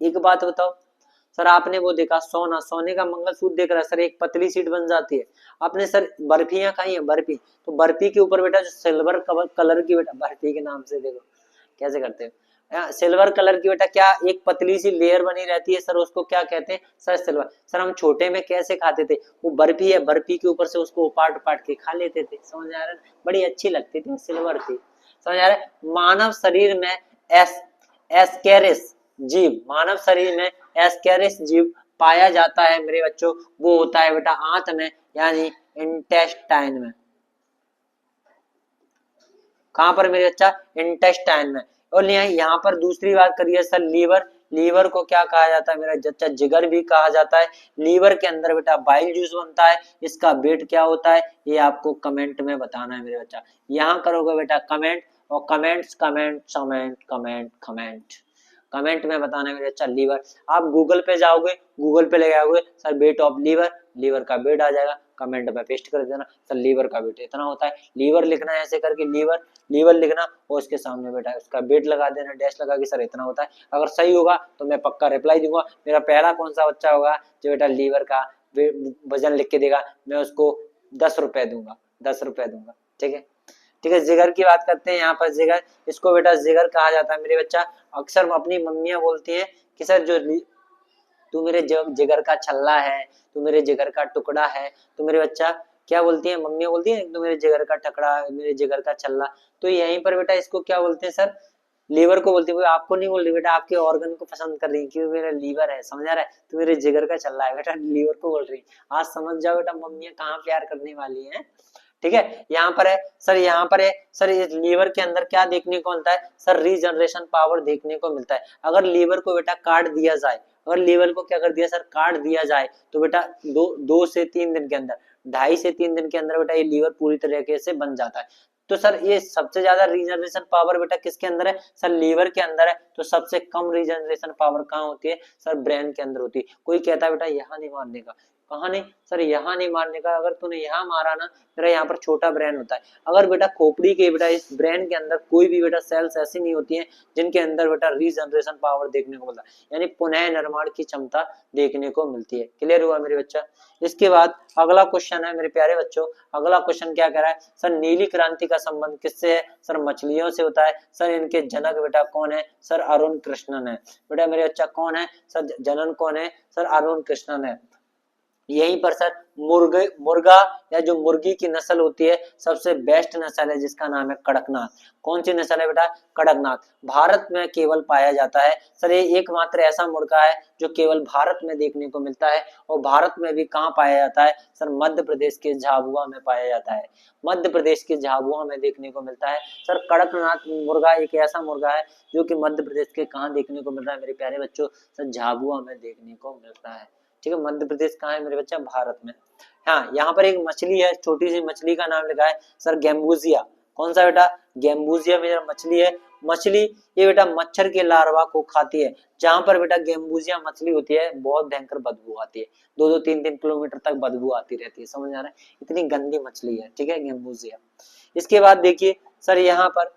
एक बात बताओ, सर आपने वो देखा सोना, सोने का मंगलसूत्र देख रहा है सर, एक पतली सीट बन जाती है। आपने सर बर्फियां खाई है? बर्फी, तो बर्फी के ऊपर बेटा जो सिल्वर कलर की बेटा, बर्फी के नाम से देखो कैसे करते हैं, सिल्वर कलर की बेटा क्या एक पतली सी लेयर बनी रहती है सर, उसको क्या कहते हैं? Sir silver. सर हम छोटे में कैसे खाते थे? वो बर्फी है, बर्फी के ऊपर से उसको उपाट उपाट के खा लेते थे, समझ आ रहा है? बड़ी अच्छी लगती थी, सिल्वर थी, समझ आ रहा है? मानव शरीर में एस्केरिस जीव, मानव शरीर में एस्केरिस जीव पाया जाता है मेरे बच्चों। वो होता है बेटा आंत में यानी इंटेस्टाइन में। कहां पर मेरे बच्चा? इंटेस्टाइन में। और यहाँ पर दूसरी बात करिए सर लीवर, लीवर को क्या कहा जाता है मेरा बच्चा? जिगर भी कहा जाता है। लीवर के अंदर बेटा बाइल जूस बनता है, इसका वेट क्या होता है ये आपको कमेंट में बताना है मेरे बच्चा। यहाँ करोगे बेटा कमेंट, और comments comment comment comment comment comment में बताना है मेरे बच्चा लीवर। आप गूगल पे जाओगे, गूगल पे ले आओगे sir weight of liver, liver का वेट आ जाएगा, कमेंट में पेस्ट कर देना सर लीवर का वेट इतना होता है। लीवर लिखना है ऐसे करके, लीवर लीवर लिखना और उसके सामने बेटा उसका वेट लगा देना, डैश लगा के सर इतना होता है। अगर सही होगा तो मैं पक्का रिप्लाई दूंगा। मेरा पहला कौन सा बच्चा होगा जो बेटा लीवर का वजन लिख के देगा, मैं उसको 10 रुपए दूंगा, 10 रुपए दूंगा। ठीक है, ठीक है। जिगर की बात करते हैं। यहाँ पर जिगर, इसको बेटा जिगर कहा जाता है मेरे बच्चा। अक्सर अपनी मम्मियां बोलती है कि सर जो तू मेरे जिगर का छल्ला है, तू मेरे जिगर का टुकड़ा है। तो मेरे बच्चा क्या बोलती है मम्मी? बोलती है तू मेरे जिगर का टुकड़ा, मेरे जिगर का छल्ला। तो यहीं पर बेटा इसको क्या बोलते हैं सर? लीवर को बोलती है। आपको नहीं बोल रही बेटा, आपके ऑर्गन को पसंद कर रही है, क्यों मेरा लीवर है, समझ आ रहा है? तो मेरे जिगर का छल्ला है बेटा, लीवर को बोल रही है। आज समझ जाओ बेटा मम्मियां कहाँ प्यार करने वाली है। ठीक है, यहाँ पर है सर, यहाँ पर है सर, इस लीवर के अंदर क्या देखने को मिलता है सर? रीजनरेशन पावर देखने को मिलता है। अगर लीवर को बेटा काट दिया जाए, अगर लीवर को क्या कर दिया सर? काट दिया जाए, तो बेटा 2 से 3 दिन के अंदर, 2.5 से 3 दिन के अंदर बेटा ये लीवर पूरी तरीके से बन जाता है। तो सर ये सबसे ज्यादा रीजनरेशन पावर बेटा किसके अंदर है? सर लीवर के अंदर है। तो सबसे कम रीजनरेशन पावर कहाँ होती है सर? ब्रेन के अंदर होती है। कोई कहता है बेटा यहाँ नहीं मारने का, कहा नहीं सर यहाँ नहीं मारने का, अगर तूने यहाँ मारा ना, मेरा यहाँ पर छोटा ब्रेन होता है। अगर बेटा खोपड़ी के बेटा इस ब्रेन के अंदर कोई भी बेटा सेल्स ऐसी नहीं होती हैं जिनके अंदर बेटा रीजनरेशन पावर देखने को मिलता है, यानी पुनः निर्माण की क्षमता देखने को मिलती है। क्लियर हुआ मेरे बच्चा? इसके बाद अगला क्वेश्चन है मेरे प्यारे बच्चों, अगला क्वेश्चन क्या कह रहा है सर? नीली क्रांति का संबंध किससे है? सर मछलियों से होता है। सर इनके जनक बेटा कौन है? सर अरुण कृष्णन है। बेटा मेरे बच्चा कौन है सर? जनन कौन है? सर अरुण कृष्णन है। यहीं पर सर मुर्गा या जो मुर्गी की नस्ल होती है सबसे बेस्ट नस्ल है जिसका नाम है कड़कनाथ। कौन सी नस्ल है बेटा? कड़कनाथ। भारत में केवल पाया जाता है सर, ये एकमात्र ऐसा मुर्गा है जो केवल भारत में देखने को मिलता है। और भारत में भी कहाँ पाया जाता है सर? मध्य प्रदेश के झाबुआ में पाया जाता है, मध्य प्रदेश के झाबुआ में देखने को मिलता है। सर कड़कनाथ मुर्गा एक ऐसा मुर्गा है जो कि मध्य प्रदेश के कहाँ देखने को मिल रहा है मेरे प्यारे बच्चों? सर झाबुआ में देखने को मिलता है। ठीक है, मध्य प्रदेश कहाँ है मेरे बच्चा? भारत में। हाँ, यहाँ पर एक मछली है, छोटी सी मछली का नाम लिखा है सर गैम्बूजिया। कौन सा बेटा, गेम्बूजिया मेजर मछली है। मछली ये बेटा मच्छर के लार्वा को खाती है। जहां पर बेटा गेम्बूजिया मछली होती है बहुत भयंकर बदबू आती है, 2-3 किलोमीटर तक बदबू आती रहती है, समझ आ रहा है, इतनी गंदी मछली है, ठीक है, गेम्बूजिया। इसके बाद देखिए सर यहाँ पर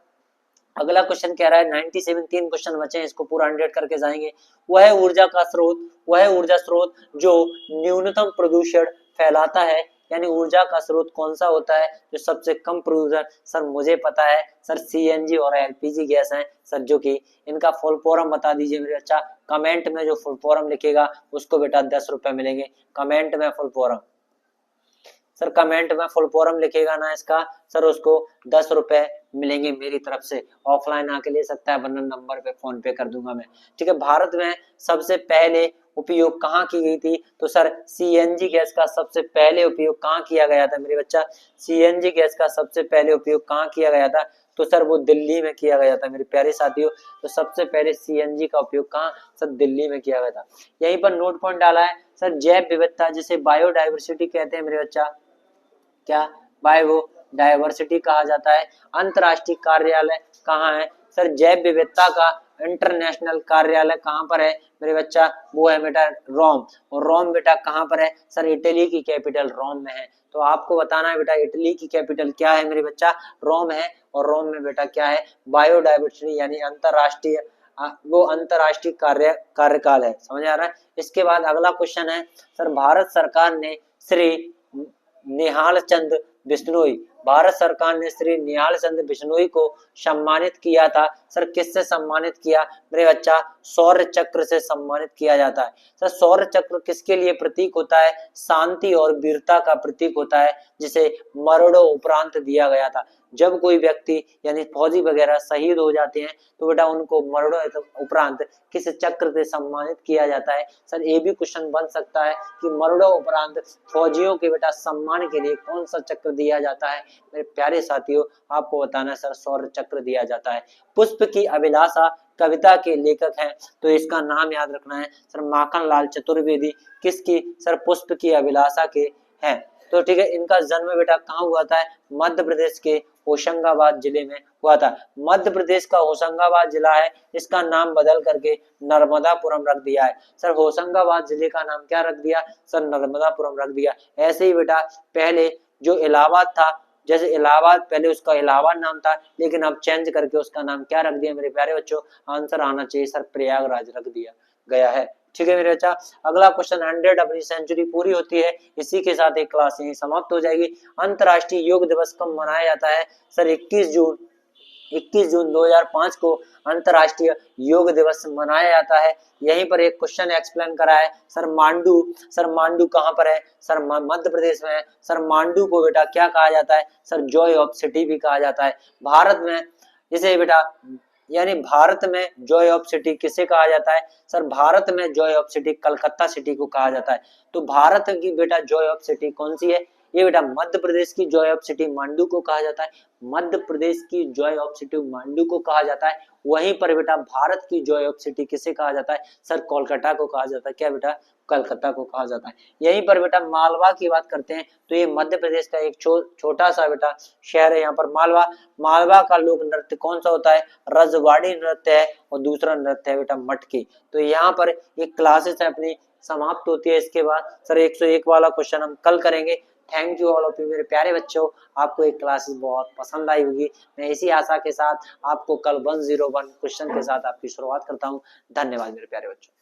अगला क्वेश्चन कह रहा है 97, 3 क्वेश्चन बचे हैं, इसको पूरा 100 करके जाएंगे। वह है ऊर्जा का स्रोत, वह है ऊर्जा स्रोत जो न्यूनतम प्रदूषण फैलाता है, यानी ऊर्जा का स्रोत कौन सा होता है जो सबसे कम प्रदूषण, सर मुझे पता है सर सीएनजी और एलपीजी गैस है सर, जो कि इनका फुल फॉर्म बता दीजिए मेरे बच्चा, कमेंट में जो फुल फॉर्म लिखेगा उसको बेटा 10 रुपए मिलेंगे, कमेंट में फुल फॉर्म, सर कमेंट में फुल फॉर्म लिखेगा ना इसका सर उसको 10 रुपए मिलेंगे मेरी तरफ से, ऑफलाइन आके ले सकता है वरना नंबर पे फोन पे कर दूंगा मैं, ठीक है। भारत में सबसे पहले उपयोग कहाँ की गई थी, तो सर सीएनजी गैस का सबसे पहले उपयोग कहाँ किया गया था मेरे बच्चा, सीएनजी गैस का सबसे पहले उपयोग कहाँ किया गया था, तो सर वो दिल्ली में किया गया था मेरे प्यारे साथियों। तो सबसे पहले सीएनजी का उपयोग कहाँ, सर दिल्ली में किया गया था। यहीं पर नोट पॉइंट डाला है सर, जैव विविधता जिसे बायोडाइवर्सिटी कहते हैं मेरे बच्चा, क्या बायोडायवर्सिटी कहा जाता है। अंतरराष्ट्रीय कार्यालय कहाँ है, सर जैव विविधता का इंटरनेशनल कार्यालय कहाँ पर है मेरे बच्चा, वो है बेटा रोम, और रोम बेटा कहाँ पर है, सर इटली की कैपिटल रोम में है। तो आपको बताना है बेटा इटली की कैपिटल क्या है मेरे बच्चा, रोम है, और रोम में बेटा क्या है, बायोडायवर्सिटी यानी अंतरराष्ट्रीय वो अंतरराष्ट्रीय कार्यकाल है, समझ आ रहा है। इसके बाद अगला क्वेश्चन है सर, भारत सरकार ने श्री निहाल चंद बिश्नोई, भारत सरकार ने श्री निहाल चंद बिश्नोई को सम्मानित किया था, सर किससे सम्मानित किया मेरे बच्चा, शौर्य चक्र से सम्मानित किया जाता है। सर शौर्य चक्र किसके लिए प्रतीक होता है, शांति और वीरता का प्रतीक होता है, जिसे मरणों उपरांत दिया गया था। जब कोई व्यक्ति यानी फौजी वगैरह शहीद हो जाते हैं तो बेटा उनको मरणों उपरांत किस चक्र से सम्मानित किया जाता है। सर ये भी क्वेश्चन बन सकता है कि मरणों उपरांत फौजियों के बेटा सम्मान के लिए कौन सा चक्र दिया जाता है, मेरे प्यारे साथियों आपको बताना है सर शौर्य चक्र दिया जाता है। पुष्प की अभिलाषा कविता के लेखक हैं, तो इसका नाम याद रखना है सर माखन लाल चतुर्वेदी, किसकी, सर पुष्प की अभिलाषा के हैं। तो ठीक है, इनका जन्म बेटा कहाँ हुआ था, मध्य प्रदेश के होशंगाबाद जिले में हुआ था। मध्य प्रदेश का होशंगाबाद जिला है, इसका नाम बदल करके नर्मदापुरम रख दिया है। सर होशंगाबाद जिले का नाम क्या रख दिया, सर नर्मदापुरम रख दिया। ऐसे ही बेटा पहले जो इलाहाबाद था, जैसे इलाहाबाद पहले उसका इलाहाबाद नाम था, लेकिन अब चेंज करके उसका नाम क्या रख दिया मेरे प्यारे बच्चों, आंसर आना चाहिए सर प्रयागराज रख दिया गया है। ठीक है मेरे बच्चा, अगला क्वेश्चन 100 अपनी सेंचुरी पूरी होती है, इसी के साथ एक क्लास यहीं समाप्त हो जाएगी। अंतरराष्ट्रीय योग दिवस कब मनाया जाता है, सर 21 जून 2005 को अंतरराष्ट्रीय योग दिवस मनाया जाता है। यहीं पर एक क्वेश्चन एक्सप्लेन करा है सर मांडू कहाँ पर है, सर मध्य प्रदेश में है। सर मांडू को बेटा क्या कहा जाता है, सर जॉय ऑफ सिटी भी कहा जाता है। भारत में इसे बेटा यानी भारत में जॉय ऑफ सिटी किसे कहा जाता है, सर भारत में Joy of city Calcutta city को कहा जाता है। तो भारत की बेटा जॉय ऑफ सिटी कौन सी है, ये बेटा मध्य प्रदेश की जॉय ऑफ सिटी मांडू को कहा जाता है। मध्य प्रदेश की जॉय ऑफ सिटी मांडू को कहा जाता है। वहीं पर बेटा भारत की जॉय ऑफ सिटी किसे कहा जाता है, सर कोलकाता को कहा जाता है। क्या बेटा, कलकत्ता को कहा जाता है। यहीं पर बेटा मालवा की बात करते हैं तो ये मध्य प्रदेश का एक छोटा सा बेटा शहर है यहाँ पर मालवा। मालवा का लोक नृत्य कौन सा होता है, रजवाड़ी नृत्य है, और दूसरा नृत्य है बेटा मटकी। तो यहाँ पर एक क्लासेस है अपनी समाप्त होती है। इसके बाद सर 101 वाला क्वेश्चन हम कल करेंगे। Thank you all of you मेरे प्यारे बच्चों, आपको एक क्लासेस बहुत पसंद आई होगी। मैं इसी आशा के साथ आपको कल 101 क्वेश्चन के साथ आपकी शुरुआत करता हूँ। धन्यवाद मेरे प्यारे बच्चों।